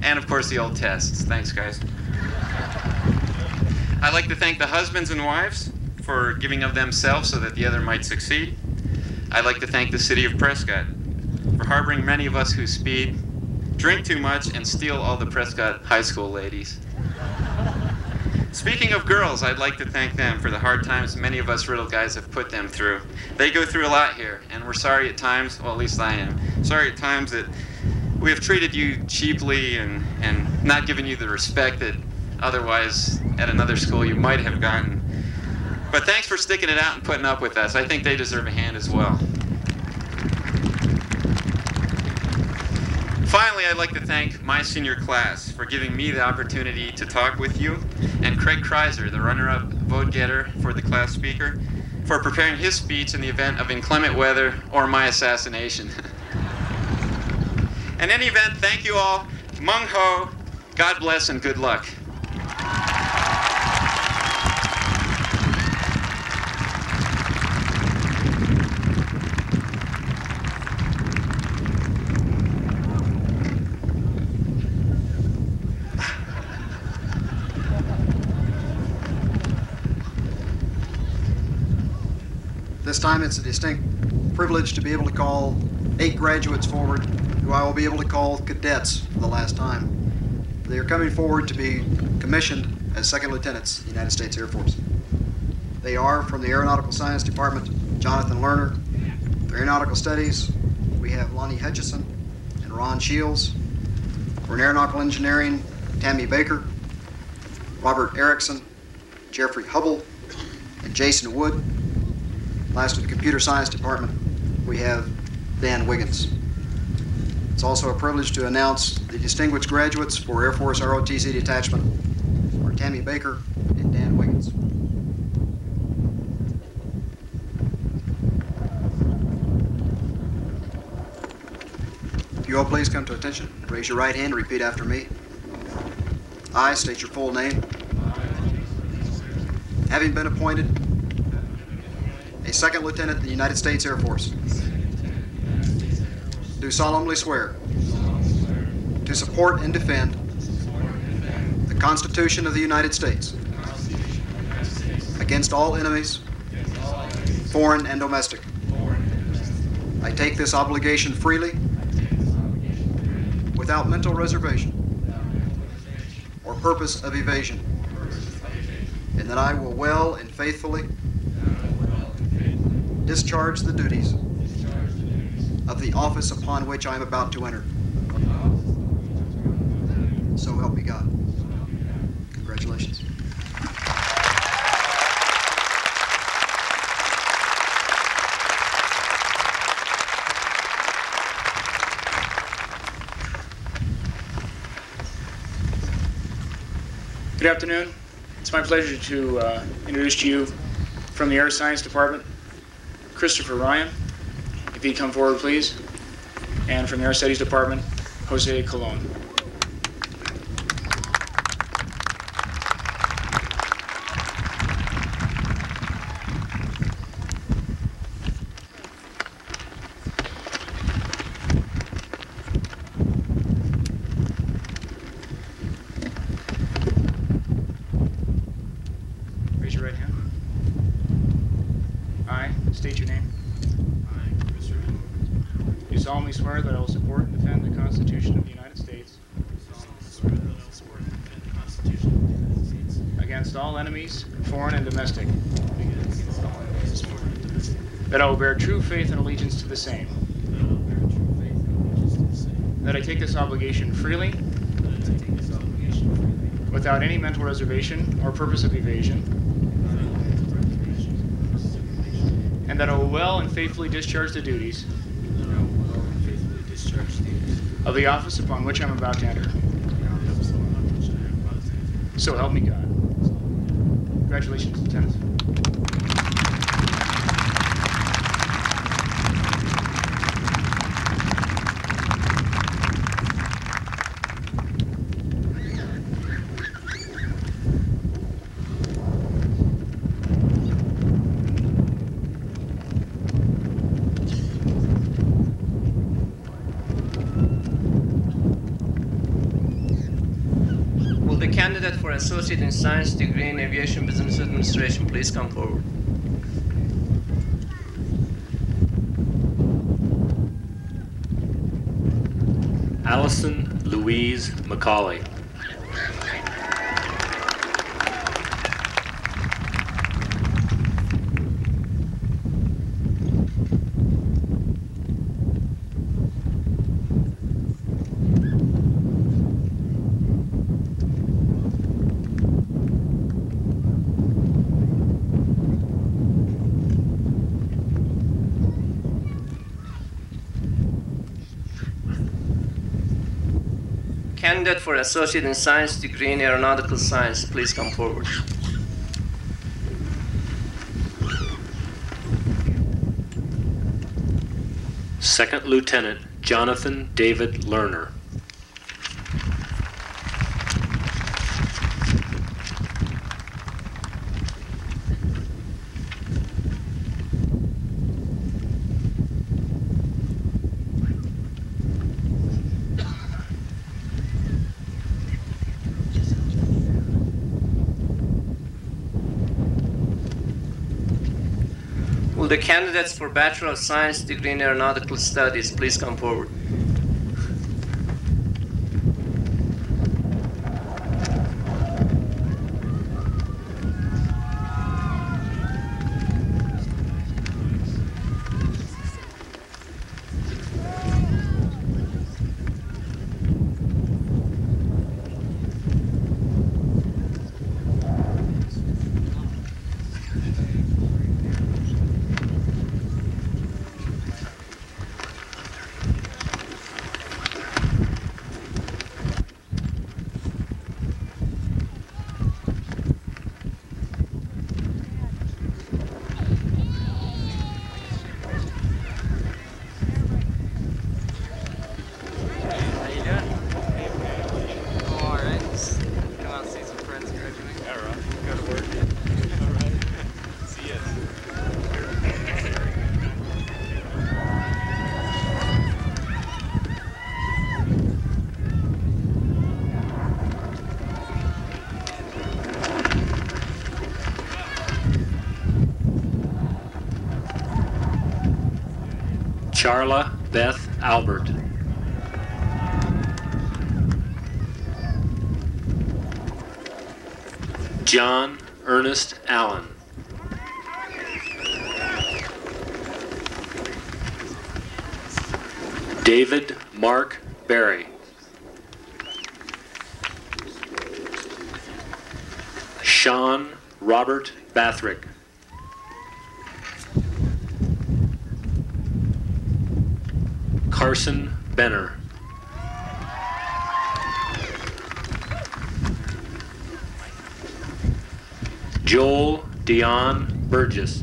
and of course the old tests. Thanks, guys. I'd like to thank the husbands and wives for giving of themselves so that the other might succeed. I'd like to thank the city of Prescott for harboring many of us who speed, drink too much, and steal all the Prescott high school ladies. Speaking of girls, I'd like to thank them for the hard times many of us little guys have put them through. They go through a lot here, and we're sorry at times, well, at least I am, sorry at times that we have treated you cheaply and not given you the respect that otherwise at another school you might have gotten. But thanks for sticking it out and putting up with us. I think they deserve a hand as well. Finally, I'd like to thank my senior class for giving me the opportunity to talk with you, and Craig Kreiser, the runner-up vote-getter for the class speaker, for preparing his speech in the event of inclement weather or my assassination. In any event, thank you all. Mung ho, God bless, and good luck. This time it's a distinct privilege to be able to call 8 graduates forward, who I will be able to call cadets for the last time. They are coming forward to be commissioned as second lieutenants in the United States Air Force. They are from the Aeronautical Science Department, Jonathan Lerner. For Aeronautical Studies, we have Lonnie Hutchison and Ron Shields. For Aeronautical Engineering, Tammy Baker, Robert Erickson, Jeffrey Hubble, and Jason Wood. Last, of the Computer Science Department, we have Dan Wiggins. It's also a privilege to announce the distinguished graduates for Air Force ROTC Detachment are Tammy Baker and Dan Wiggins. If you all please come to attention, raise your right hand and repeat after me. I state your full name. Having been appointed a second lieutenant in the United States Air Force, do solemnly swear to support and defend the Constitution of the United States against all enemies, foreign and domestic. I take this obligation freely, without mental reservation or purpose of evasion, and that I will well and faithfully discharge the duties of the office upon which I am about to enter. So help me God. Congratulations. Good afternoon. It's my pleasure to introduce to you from the Air Science Department, Christopher Ryan, if he'd come forward, please, and from the Air Studies Department, Jose Colon. Raise your right hand. I state your name. I, Mr. Do solemnly swear that I will support and defend the Constitution of the United States swear that I will support and defend the Constitution of the United States against all enemies, foreign and domestic, against all enemies, foreign and domestic, that I will bear true faith and allegiance to the same, that I will bear true faith and allegiance to the same, that I take this obligation freely, that I take this obligation freely, without any mental reservation or purpose of evasion, without any mental reservation or purpose of evasion, and that I will well and faithfully discharge the duties and that I will well and faithfully discharge the duties of the office upon which I am about to enter. of the office upon which I am about to enter. So help me God. Congratulations, Lieutenant. Will the candidate for Associate in Science degree in Aviation Business Administration please come forward? Allison Louise McCauley. Candidate for Associate in Science degree in Aeronautical Science, please come forward. Second Lieutenant Jonathan David Lerner. Will the candidates for Bachelor of Science degree in Aeronautical Studies please come forward? Charla Beth Albert. John Ernest Allen. David Mark Berry. Sean Robert Bathrick. Carson Benner. Joel Dion Burgess.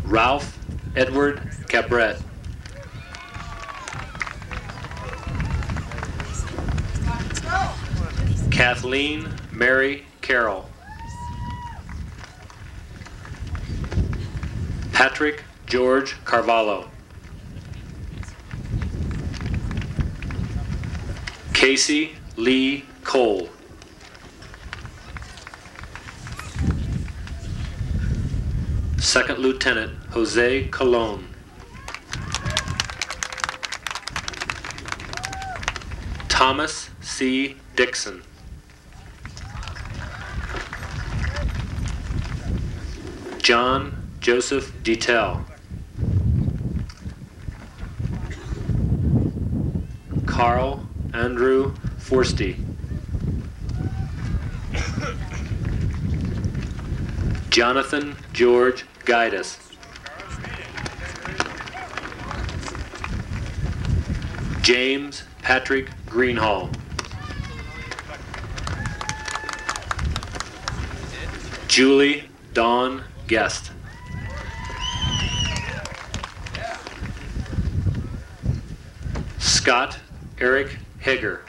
Ralph Edward Cabret. Kathleen Mary Carroll. Patrick George Carvalho. Casey Lee Cole. Second Lieutenant Jose Colon. Thomas C. Dixon. John Joseph Detail. Carl Andrew Forsty. Jonathan George Guidus. James Patrick Greenhall. Julie Dawn Guest. Scott Eric Hager.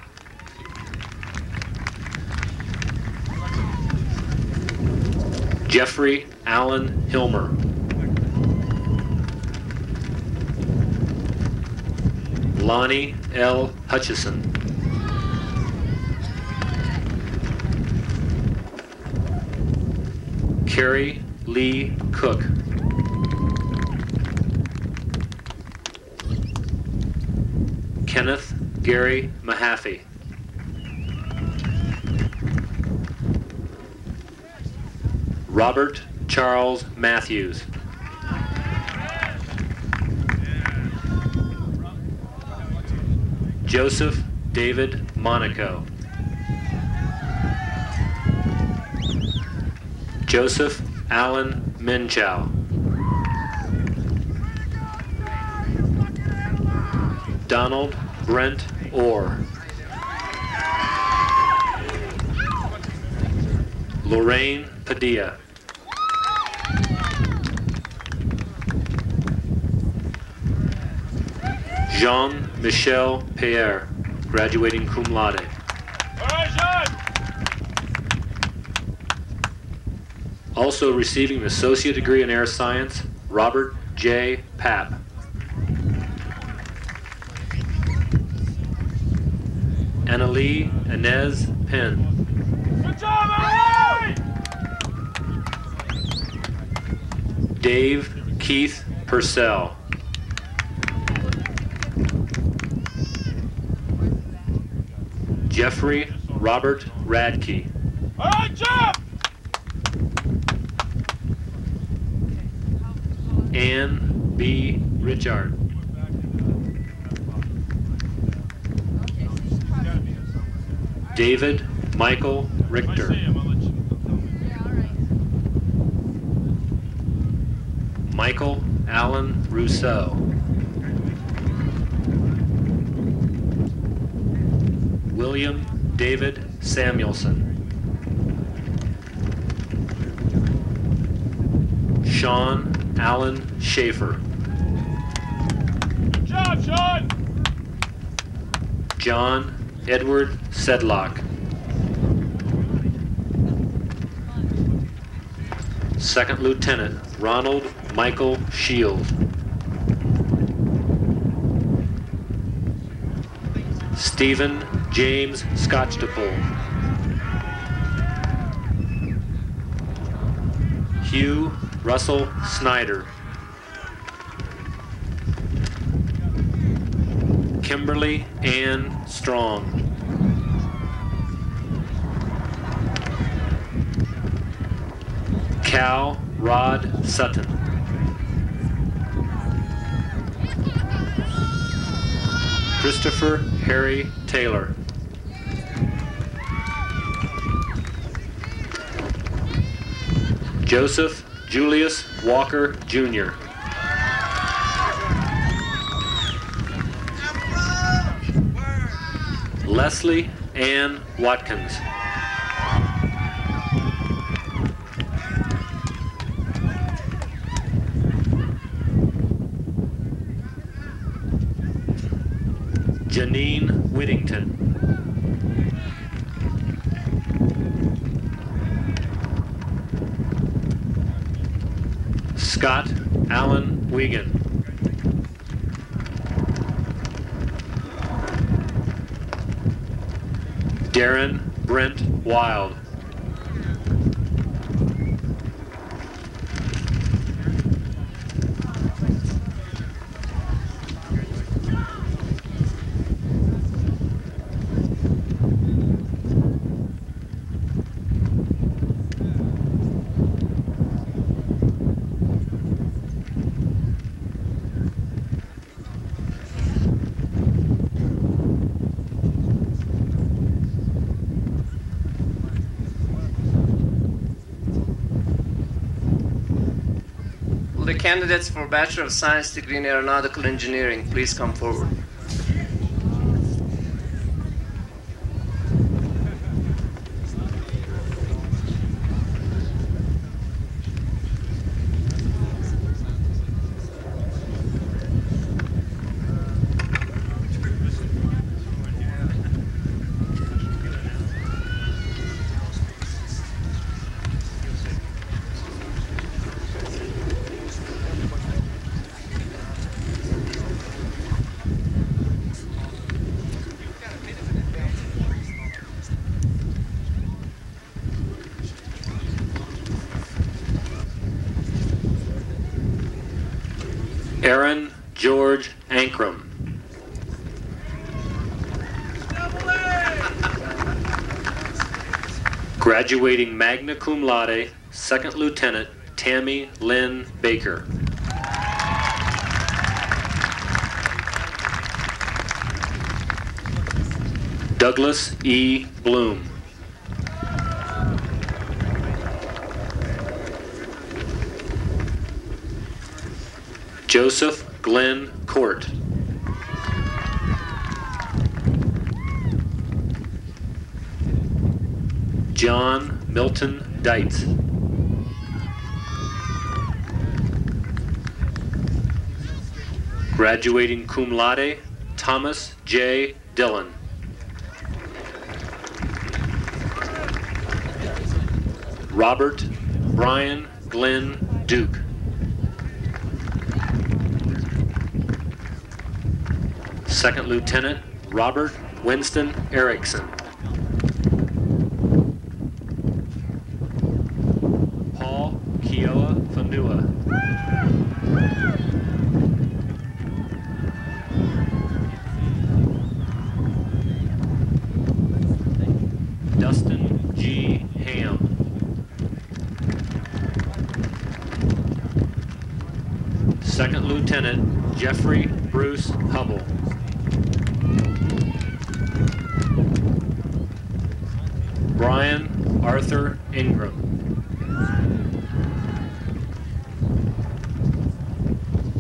Jeffrey Allen Hilmer. Lonnie L. Hutchison. Carrie Lee Cook. Kenneth Gary Mahaffey. Robert Charles Matthews. Joseph David Monaco. Joseph Allen Minchow. Donald Brent Orr. Lorraine Padilla. Jean-Michel Pierre, graduating cum laude. Also receiving an associate degree in air science, Robert J. Papp. Annalie Inez Penn. Good job, Annalie! Dave Keith Purcell. Jeffrey Robert Radke. All right, jump! Ann B. Richard. David Michael Richter. Michael Allen Rousseau. William David Samuelson. Sean Allen Schaefer. Good job, Sean! John Edward Sedlock. Second Lieutenant Ronald Michael Shields. Stephen James Scotchtaple. Hugh Russell Snyder. Kimberly Ann Strong. Cal Rod Sutton. Christopher Harry Taylor. Joseph Julius Walker, Jr. Leslie Ann Watkins. Janine Whittington. Scott Allen Wiegand. Darren Brent Wild. The candidates for Bachelor of Science degree in Aeronautical Engineering, please come forward. Aaron George Ankrum. Graduating magna cum laude, Second Lieutenant Tammy Lynn Baker. Douglas E. Bloom. Joseph Glenn Court. John Milton Dietz. Graduating cum laude, Thomas J. Dillon. Robert Brian Glenn Duke. Second Lieutenant Robert Winston Erickson. Paul Kiowa Fanua. Dustin G. Ham. Second Lieutenant Jeffrey Bruce Hubble. Brian Arthur Ingram.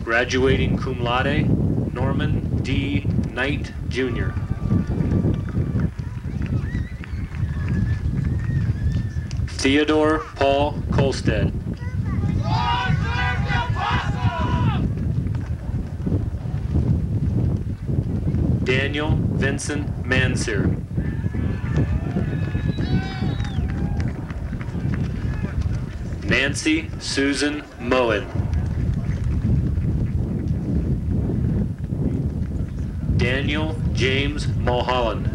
Graduating cum laude, Norman D. Knight, Jr. Theodore Paul Kolstad. Daniel Vincent Mansir. Nancy Susan Moen. Daniel James Mulholland.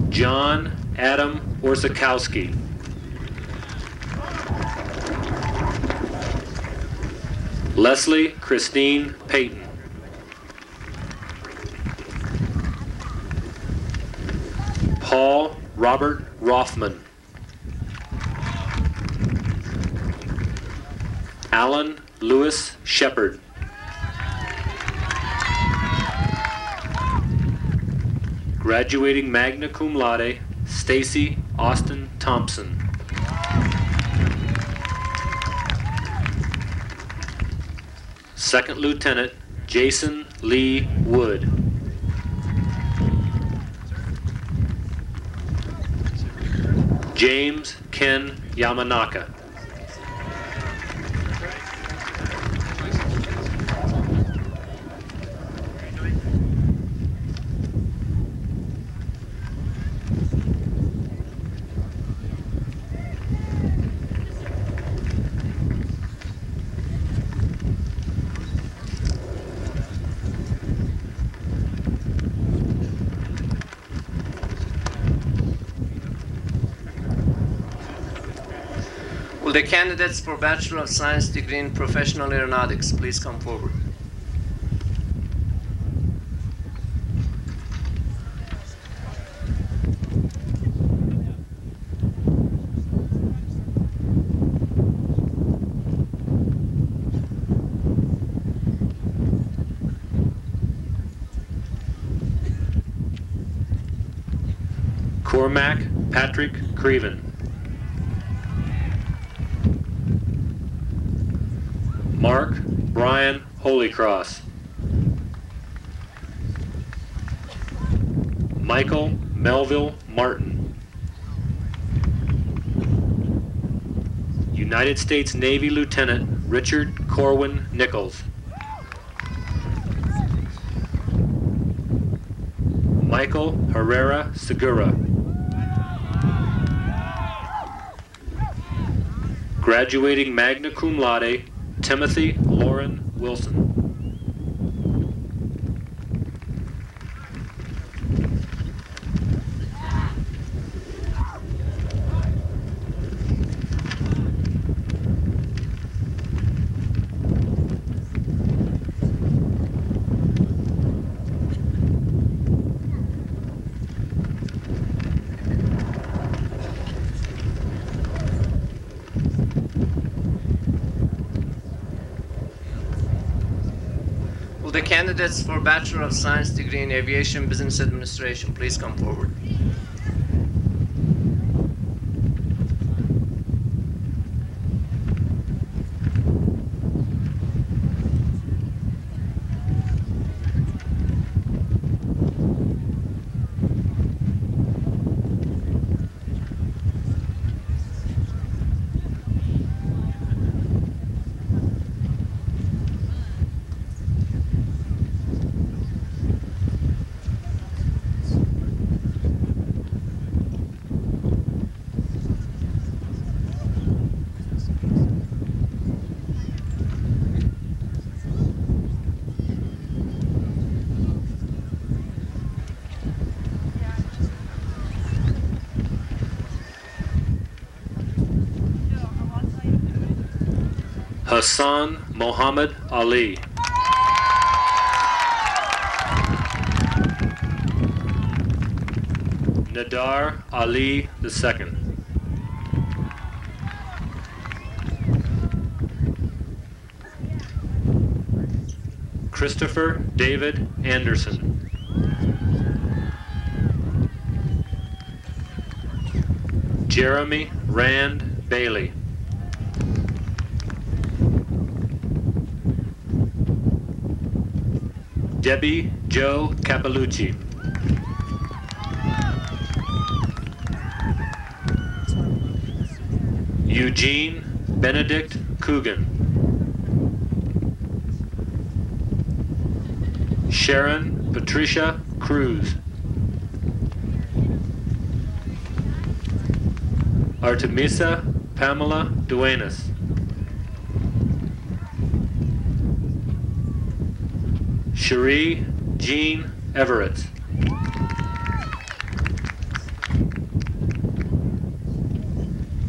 John Adam Orzakowski. Leslie Christine Payton. Paul Robert Rothman. Alan Lewis Shepard. Graduating magna cum laude, Stacy Austin Thompson. Second Lieutenant Jason Lee Wood. James Ken Yamanaka. Will the candidates for Bachelor of Science degree in Professional Aeronautics please come forward? Cormac Patrick Creven. Mark Brian Holycross. Michael Melville Martin. United States Navy Lieutenant Richard Corwin Nichols. Michael Herrera Segura. Graduating magna cum laude, Timothy Lauren Wilson. Will the candidates for Bachelor of Science degree in Aviation Business Administration please come forward? Hassan Mohammed Ali. Nadar Ali II. Christopher David Anderson. Jeremy Rand Bailey. Debbie Jo Capalucci. Eugene Benedict Coogan. Sharon Patricia Cruz. Artemisa Pamela Duenas. Cherie Jean Everett.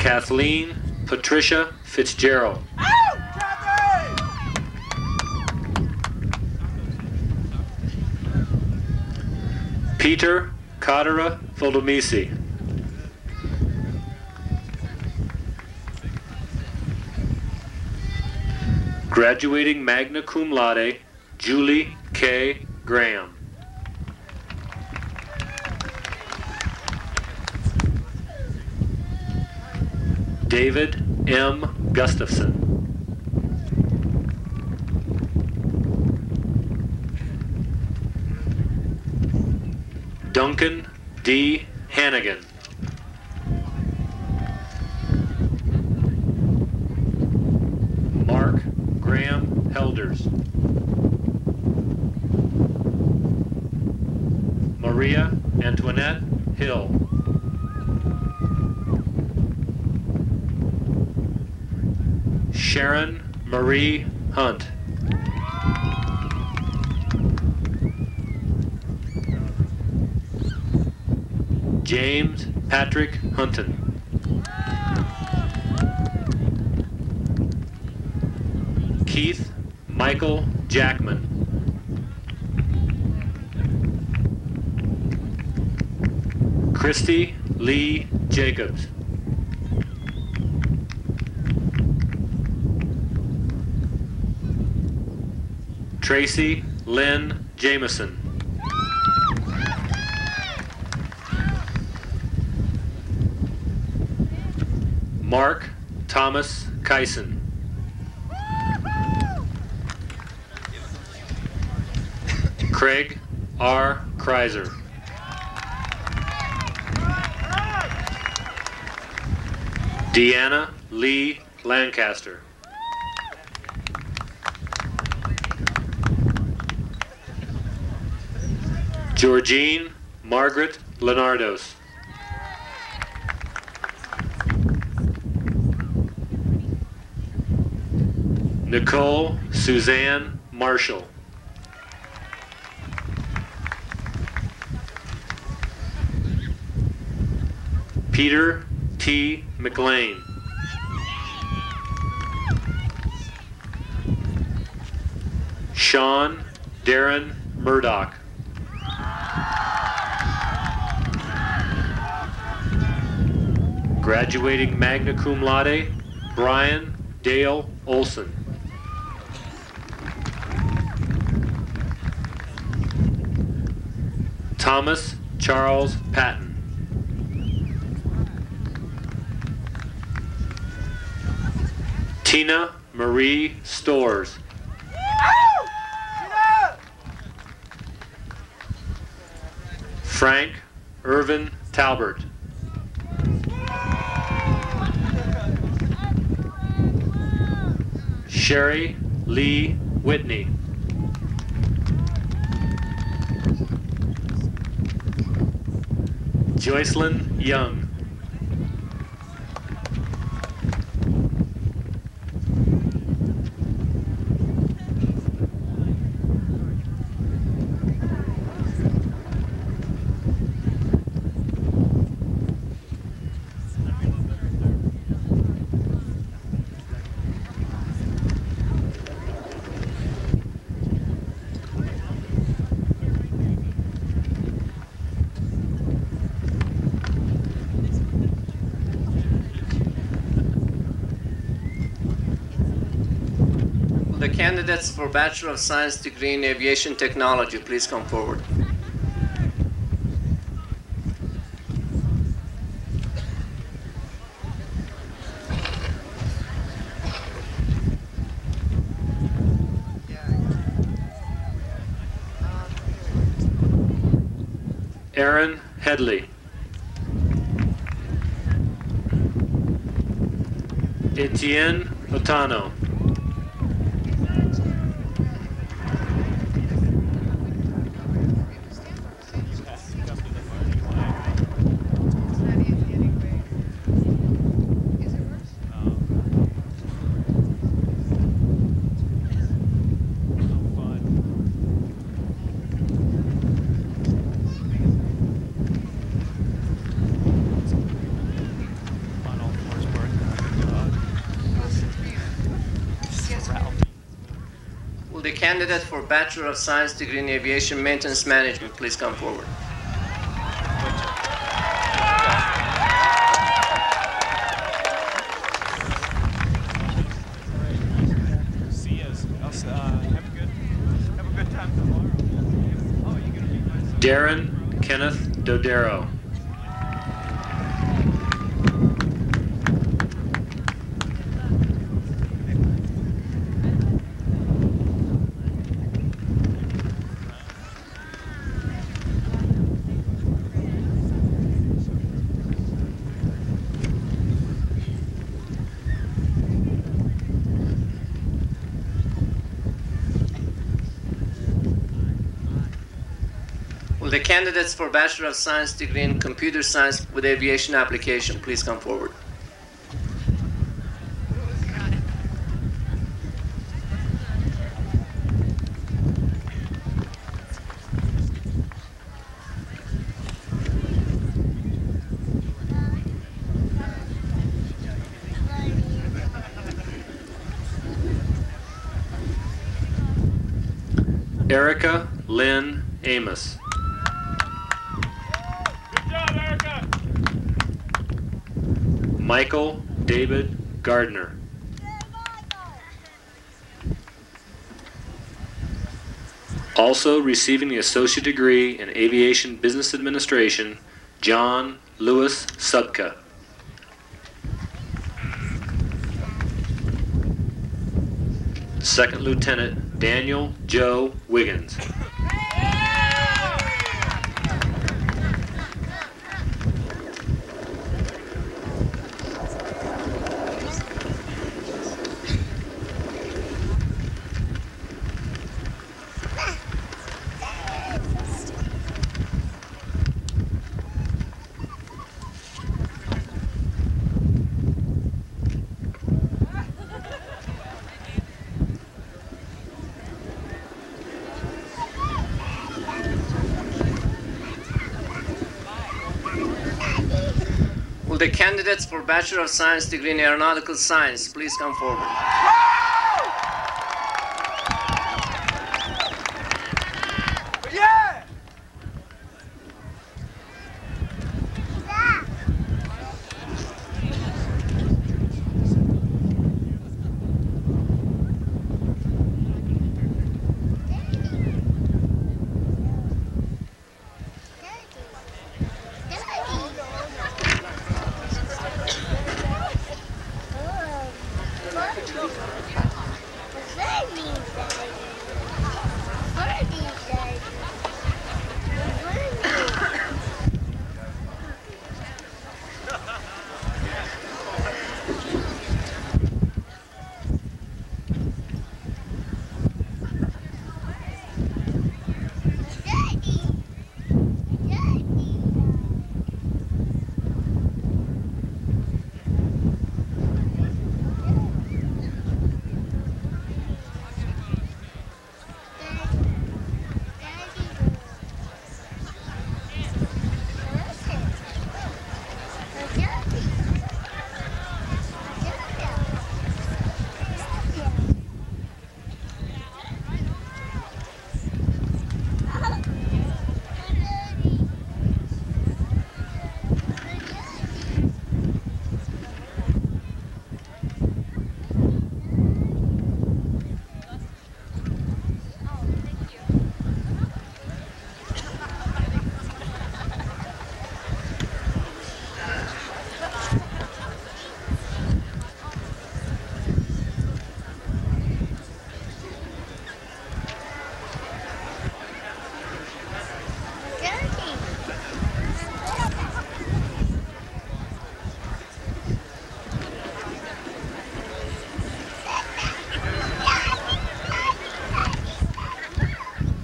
Kathleen Patricia Fitzgerald. Peter Kadara Voldomisi. Graduating magna cum laude, Julie K. Graham. David M. Gustafson. Duncan D. Hannigan. Mark Graham Helders. Maria Antoinette Hill. Sharon Marie Hunt. James Patrick Hunton. Keith Michael Jackman. Christy Lee Jacobs. Tracy Lynn Jameson. Mark Thomas Kyson. Craig R. Kreiser. Deanna Lee Lancaster. Georgine Margaret Leonardos. Nicole Suzanne Marshall. Peter T. McLean. Sean Darren Murdoch. Graduating magna cum laude, Brian Dale Olson. Thomas Charles Patton. Tina Marie Stores. Frank Irvin Talbert. Sherry Lee Whitney. Joycelyn Young. The candidates for Bachelor of Science degree in Aviation Technology, please come forward. Aaron Headley. Etienne Otano. Will the candidate for Bachelor of Science degree in Aviation Maintenance Management please come forward? See us. Have a good time tomorrow. Oh, you're gonna be my son. Darren Kenneth Dodero. Will the candidates for Bachelor of Science degree in Computer Science with Aviation Application please come forward? Erica Lynn Amos. Michael David Gardner. Also receiving the associate degree in Aviation Business Administration, John Lewis Subka. Second Lieutenant Daniel Joe Wiggins. Will the candidates for Bachelor of Science degree in Aeronautical Science please come forward? Yeah!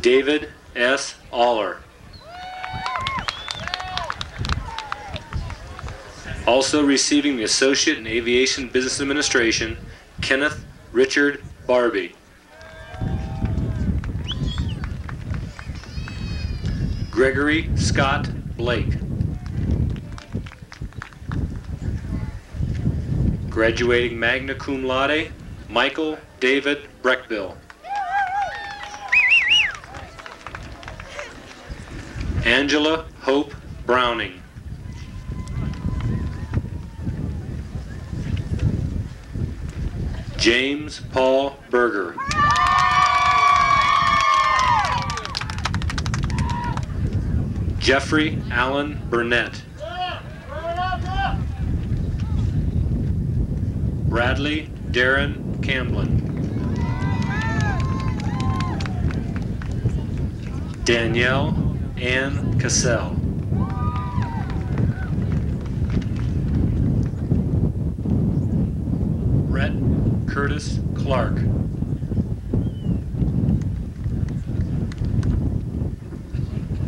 David S. Aller. Also receiving the Associate in Aviation Business Administration, Kenneth Richard Barbie. Gregory Scott Blake. Graduating magna cum laude, Michael David Breckbill. Angela Hope Browning. James Paul Berger. Jeffrey Allen Burnett. Bradley Darren Camblin. Danielle Ann Cassell. Brett Curtis Clark.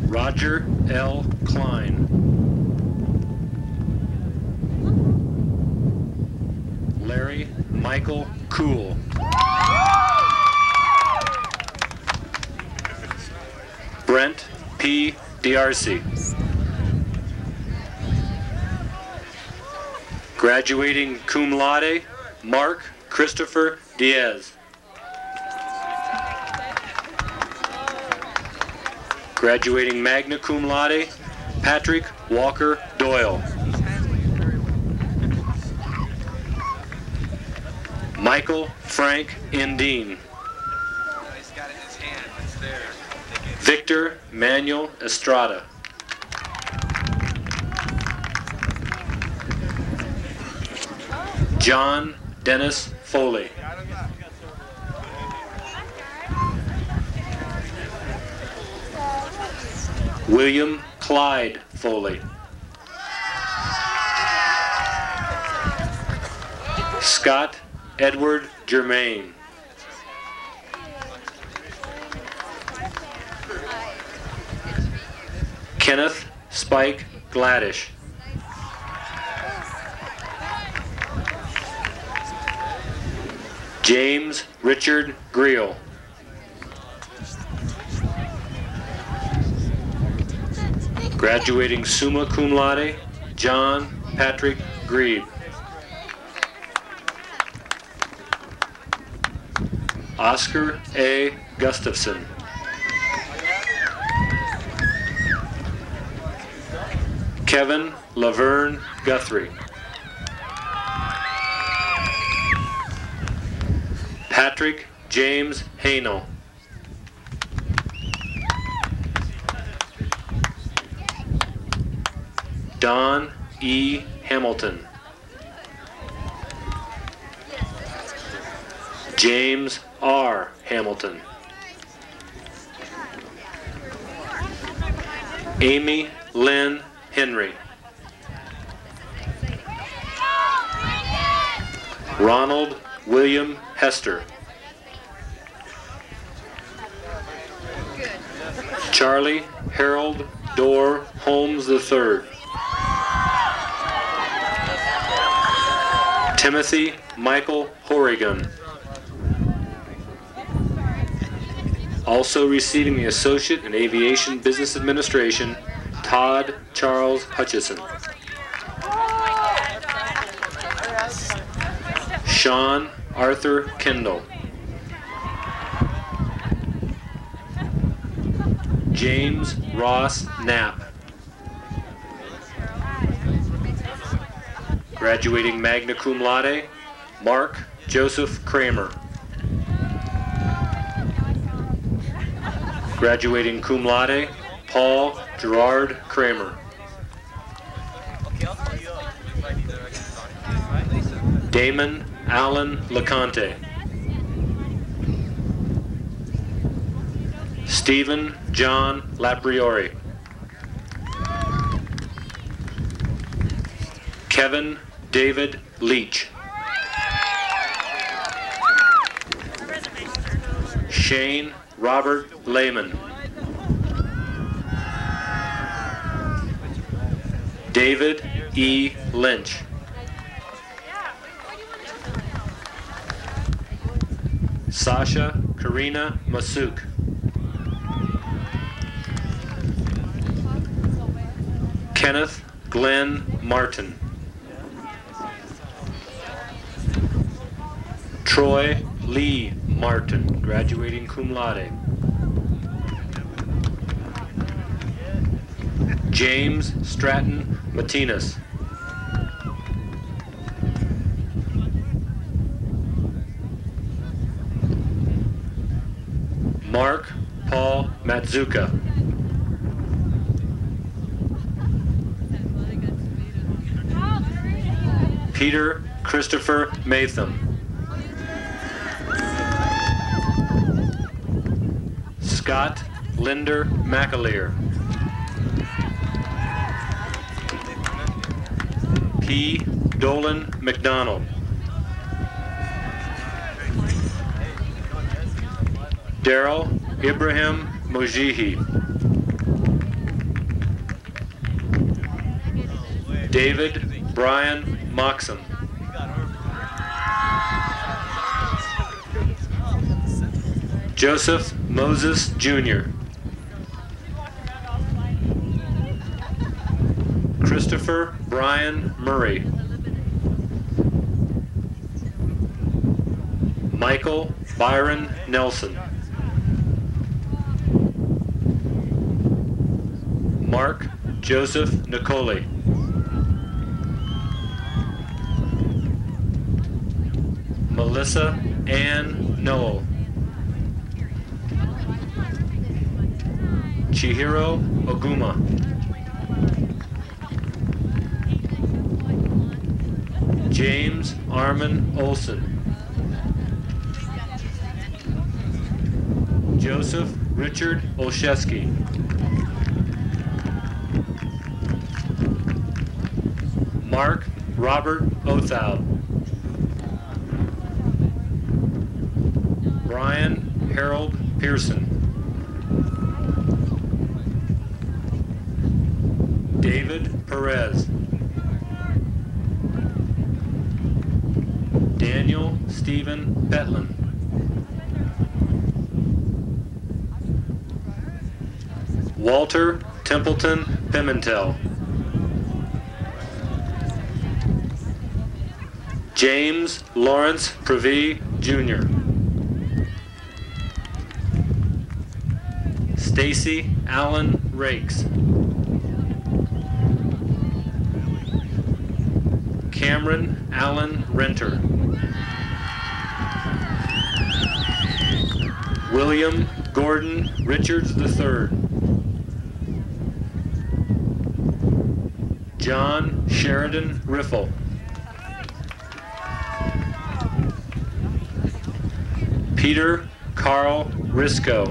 Roger L. Klein. Larry Michael Cool. Brent P. D'Arcy. Graduating cum laude, Mark Christopher Diaz. Graduating magna cum laude, Patrick Walker Doyle. Michael Frank Indine. He's got it in his hand. It's there. Victor Manuel Estrada. John Dennis Foley. William Clyde Foley. Scott Edward Germain. Kenneth Spike Gladish. James Richard Greel. Graduating summa cum laude, John Patrick Grebe. Oscar A. Gustafson. Kevin Laverne Guthrie. Patrick James Haino. Don E. Hamilton. James R. Hamilton. Amy Lynn Henry. Ronald William Hester. Charlie Harold Dorr Holmes III. Timothy Michael Horrigan. Also receiving the Associate in Aviation Business Administration, Todd Charles Hutchison. Sean Arthur Kendall. James Ross Knapp. Graduating magna cum laude, Mark Joseph Kramer. Graduating cum laude, Paul Gerard Kramer. Damon Allen LeConte. Stephen John Lapriori. Kevin David Leach. Shane Robert Lehman. David E. Lynch. Sasha Karina Masuk. Kenneth Glenn Martin. Troy Lee Martin, graduating cum laude. James Stratton Martinez. Mark Paul Matsuka. Peter Christopher Matham. Scott Linder McAleer. P. Dolan McDonald. Daryl Ibrahim Mojihi. David Brian Moxham. Joseph Moses Jr. Christopher Brian Murray. Michael Byron Nelson. Mark Joseph Nicoli. Melissa Ann Noel. Chihiro Oguma. James Armin Olson. Joseph Richard Olszewski. Mark Robert Othau. Brian Harold Pearson. David Perez. Daniel Stephen Petlin. Walter Templeton Pimentel. James Lawrence Privy Jr. Stacy Allen Rakes. Cameron Allen Renter. William Gordon Richards III. John Sheridan Riffle. Peter Carl Risco.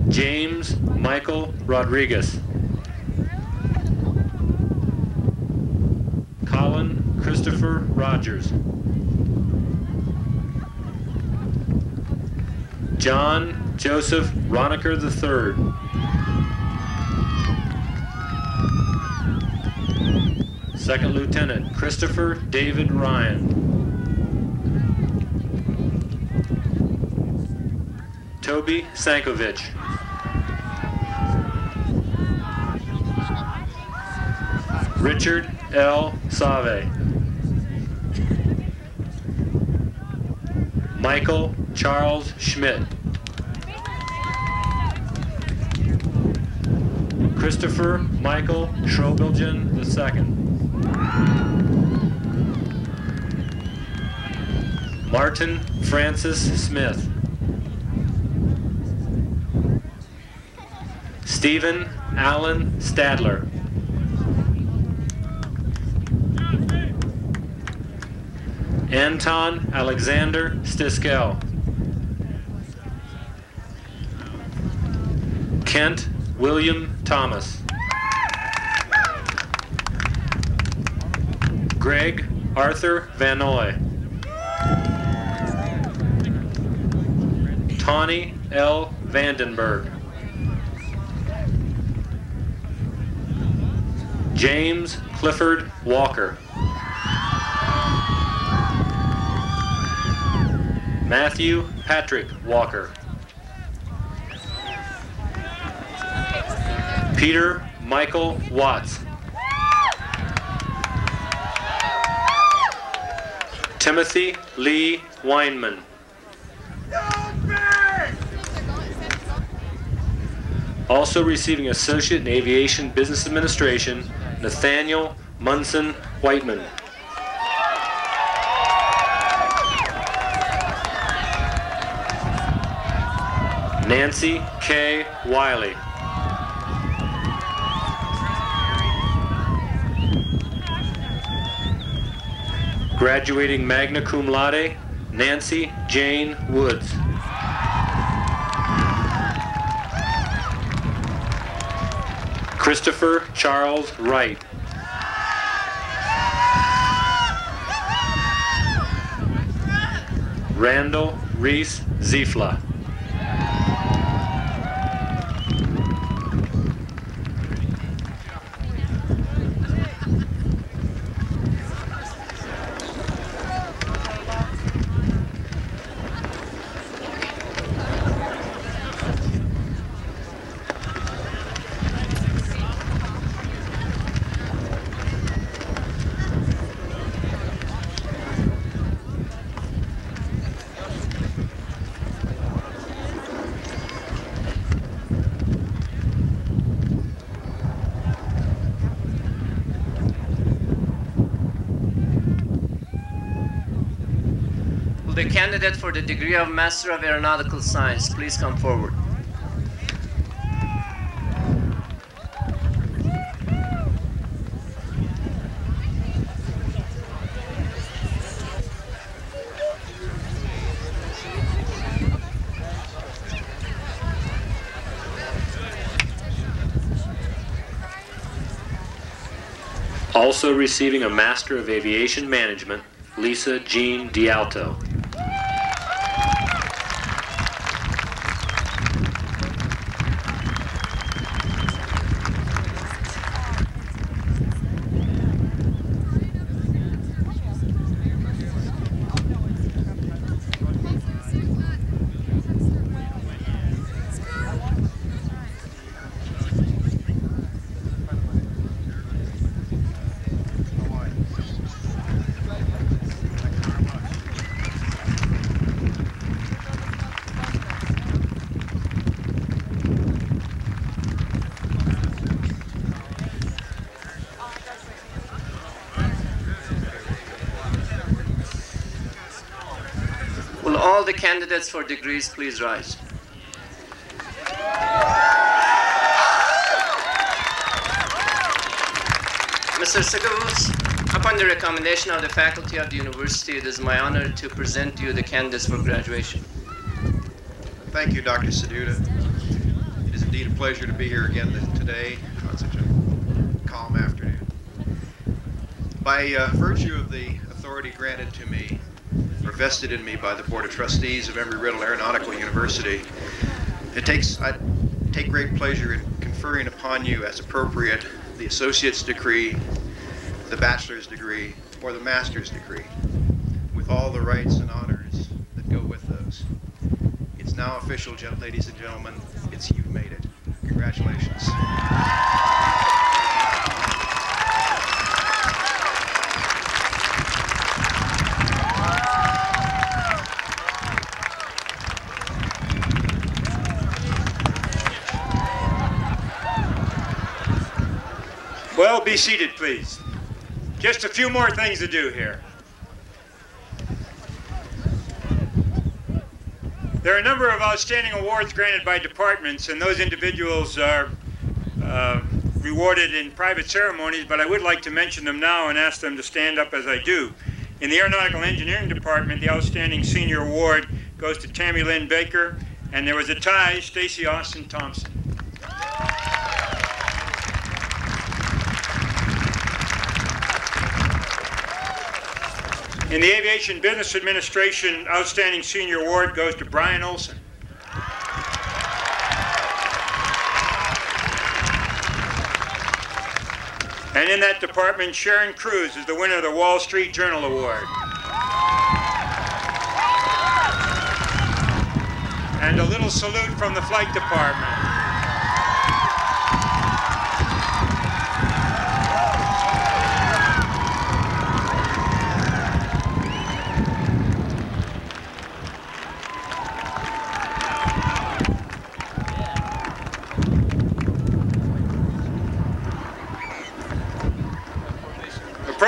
James Michael Rodriguez. Colin Christopher Rogers. John Joseph Roniker III. Second Lieutenant Christopher David Ryan. Toby Sankovic. Richard L. Save. Michael Charles Schmidt. Christopher Michael Schrobelgen II. Martin Francis Smith. Stephen Allen Stadler. Anton Alexander Stiskel. Kent William Thomas. Greg Arthur Vanoy. Tawny L. Vandenberg. James Clifford Walker. Matthew Patrick Walker. Peter Michael Watts. Timothy Lee Weinman. Also receiving Associate in Aviation Business Administration, Nathaniel Munson Whiteman. Nancy K. Wiley. Graduating magna cum laude, Nancy Jane Woods. Christopher Charles Wright. Randall Reese Ziefla. The candidate for the degree of Master of Aeronautical Science, please come forward. Also receiving a Master of Aviation Management, Lisa Jean Dialto. Will all the candidates for degrees please rise? Mr. Sigavus, upon the recommendation of the faculty of the university, it is my honor to present to you the candidates for graduation. Thank you, Dr. Seduta. It is indeed a pleasure to be here again today on such a calm afternoon. By virtue of the authority granted to me, or vested in me by the Board of Trustees of Embry-Riddle Aeronautical University, I take great pleasure in conferring upon you as appropriate the associate's degree, the bachelor's degree, or the master's degree, with all the rights and honors that go with those. It's now official, ladies and gentlemen. You've made it. Congratulations. Well, be seated, please. Just a few more things to do here. There are a number of outstanding awards granted by departments, and those individuals are rewarded in private ceremonies, but I would like to mention them now and ask them to stand up as I do. In the Aeronautical Engineering Department, the Outstanding Senior Award goes to Tammy Lynn Baker, and there was a tie, Stacy Austin Thompson. In the Aviation Business Administration, Outstanding Senior Award goes to Brian Olson. And in that department, Sharon Cruz is the winner of the Wall Street Journal Award. And a little salute from the Flight Department.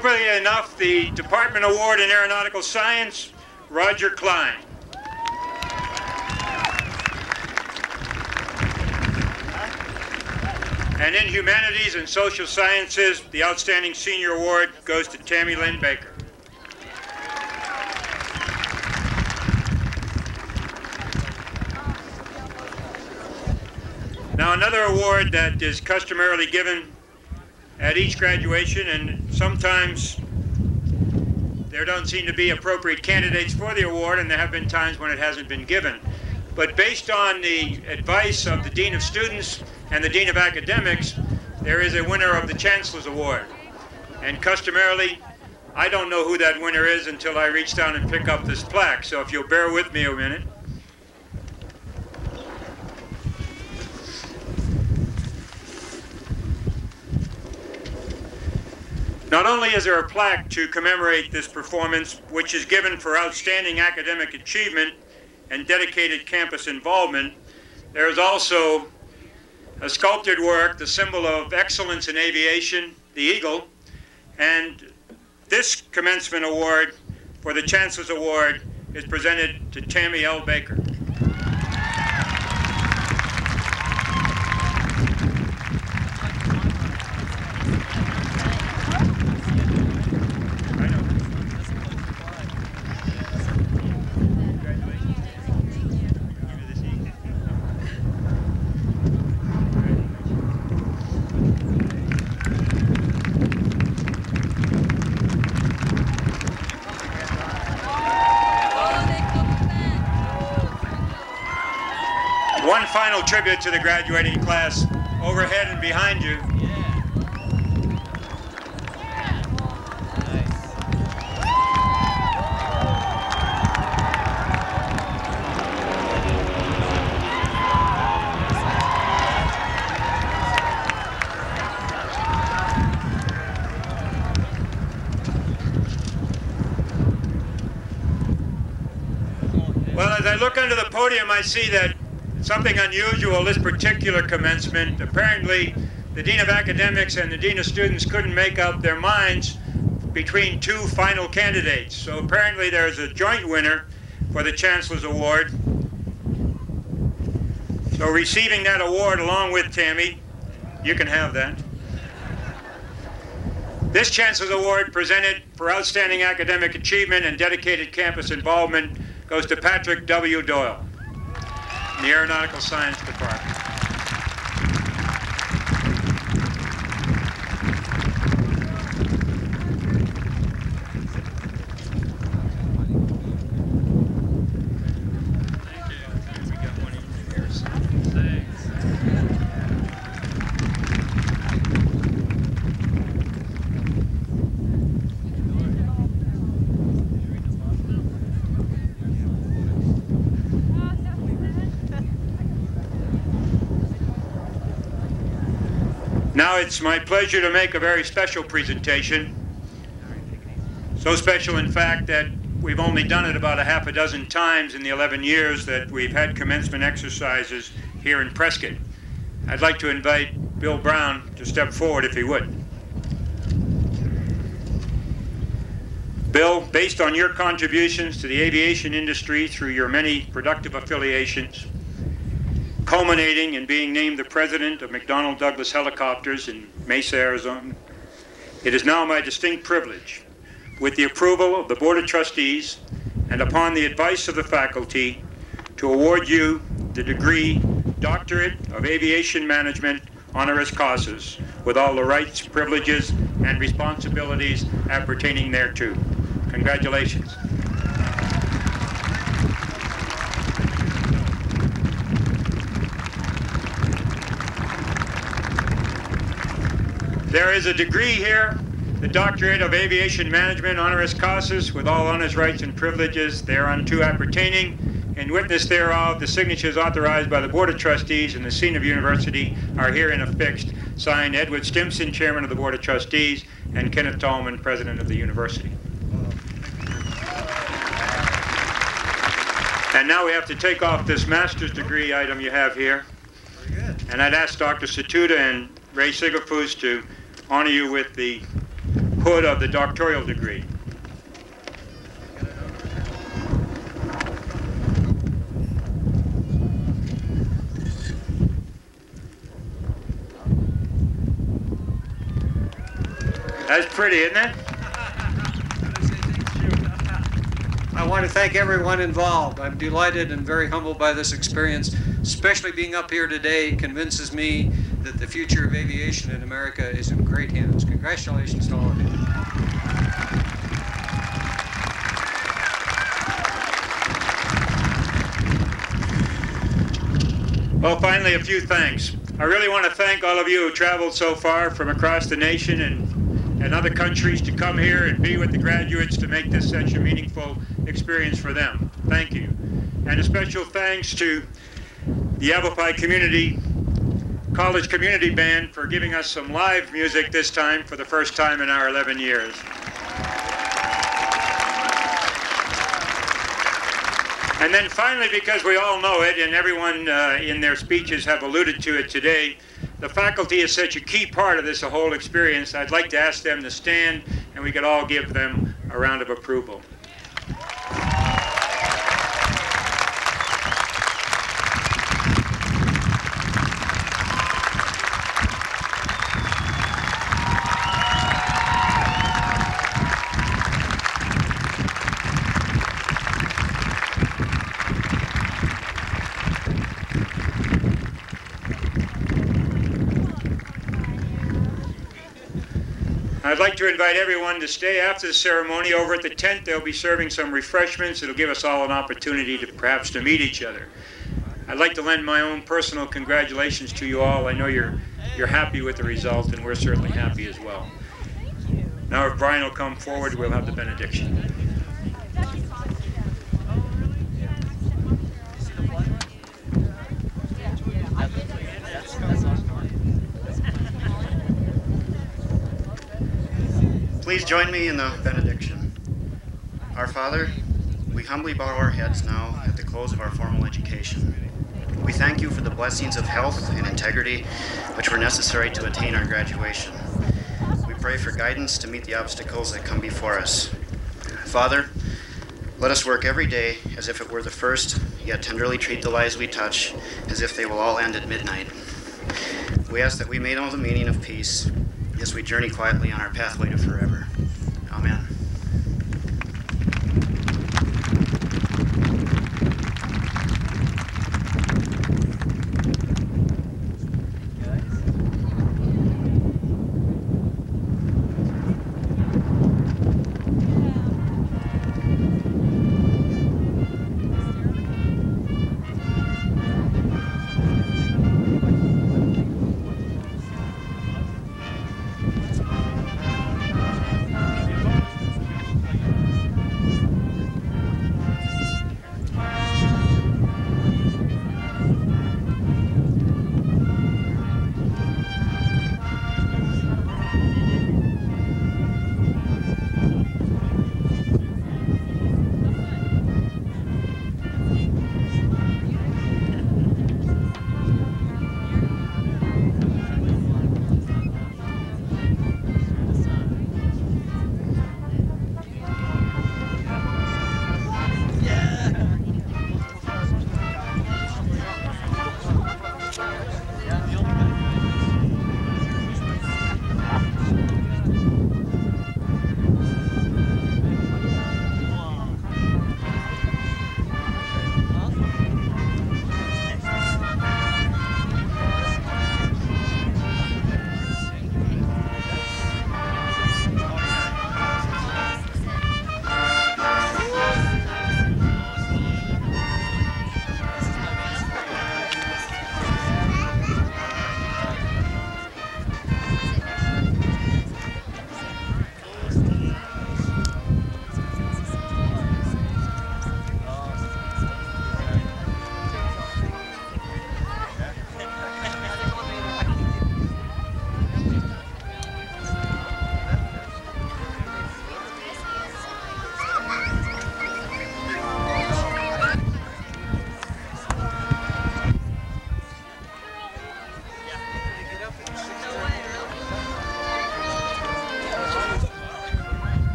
Appropriately enough, the Department Award in Aeronautical Science, Roger Klein. And in Humanities and Social Sciences, the Outstanding Senior Award goes to Tammy Lynn Baker. Now, another award that is customarily given at each graduation, and sometimes there don't seem to be appropriate candidates for the award, and there have been times when it hasn't been given. But based on the advice of the Dean of Students and the Dean of Academics, there is a winner of the Chancellor's Award. And customarily, I don't know who that winner is until I reach down and pick up this plaque. So if you'll bear with me a minute. Not only is there a plaque to commemorate this performance, which is given for outstanding academic achievement and dedicated campus involvement, there is also a sculpted work, the symbol of excellence in aviation, the eagle, and this commencement award for the Chancellor's Award is presented to Tammy L. Baker. One final tribute to the graduating class overhead and behind you. Well, as I look under the podium, I see that something unusual, this particular commencement. Apparently, the Dean of Academics and the Dean of Students couldn't make up their minds between two final candidates. So apparently there's a joint winner for the Chancellor's Award. So receiving that award along with Tammy, you can have that. This Chancellor's Award, presented for outstanding academic achievement and dedicated campus involvement, goes to Patrick W. Doyle in the Aeronautical Science Department. Now it's my pleasure to make a very special presentation. So special, in fact, that we've only done it about a half a dozen times in the 11 years that we've had commencement exercises here in Prescott. I'd like to invite Bill Brown to step forward if he would. Bill, based on your contributions to the aviation industry through your many productive affiliations, culminating in being named the president of McDonnell Douglas Helicopters in Mesa, Arizona, it is now my distinct privilege, with the approval of the Board of Trustees and upon the advice of the faculty, to award you the degree Doctorate of Aviation Management honoris causa, with all the rights, privileges, and responsibilities appertaining thereto. Congratulations. There is a degree here, the Doctorate of Aviation Management honoris causa, with all honors, rights, and privileges thereunto appertaining. In witness thereof, the signatures authorized by the Board of Trustees and the Dean of University are herein affixed. Signed, Edward Stimson, Chairman of the Board of Trustees, and Kenneth Tallman, President of the University. And now we have to take off this master's degree item you have here. Very good. And I'd ask Dr. Satuda and Ray Sigafus to honor you with the hood of the doctoral degree. That's pretty, isn't it? I want to thank everyone involved. I'm delighted and very humbled by this experience. Especially being up here today convinces me that the future of aviation in America is in great hands. Congratulations to all of you. Well, finally, a few thanks. I really want to thank all of you who traveled so far from across the nation and other countries to come here and be with the graduates to make this such a meaningful experience for them. Thank you. And a special thanks to the Yavapai College Community Band for giving us some live music this time for the first time in our 11 years. And then finally, because we all know it, and everyone in their speeches have alluded to it today, the faculty is such a key part of this whole experience. I'd like to ask them to stand, and we could all give them a round of approval. I'd like to invite everyone to stay after the ceremony. Over at the tent, they'll be serving some refreshments. It'll give us all an opportunity to perhaps to meet each other. I'd like to lend my own personal congratulations to you all. I know you're happy with the result, and we're certainly happy as well. Now, if Brian will come forward, we'll have the benediction. Please join me in the benediction. Our Father, we humbly bow our heads now at the close of our formal education. We thank you for the blessings of health and integrity which were necessary to attain our graduation. We pray for guidance to meet the obstacles that come before us. Father, let us work every day as if it were the first, yet tenderly treat the lives we touch as if they will all end at midnight. We ask that we may know the meaning of peace as we journey quietly on our pathway to forever.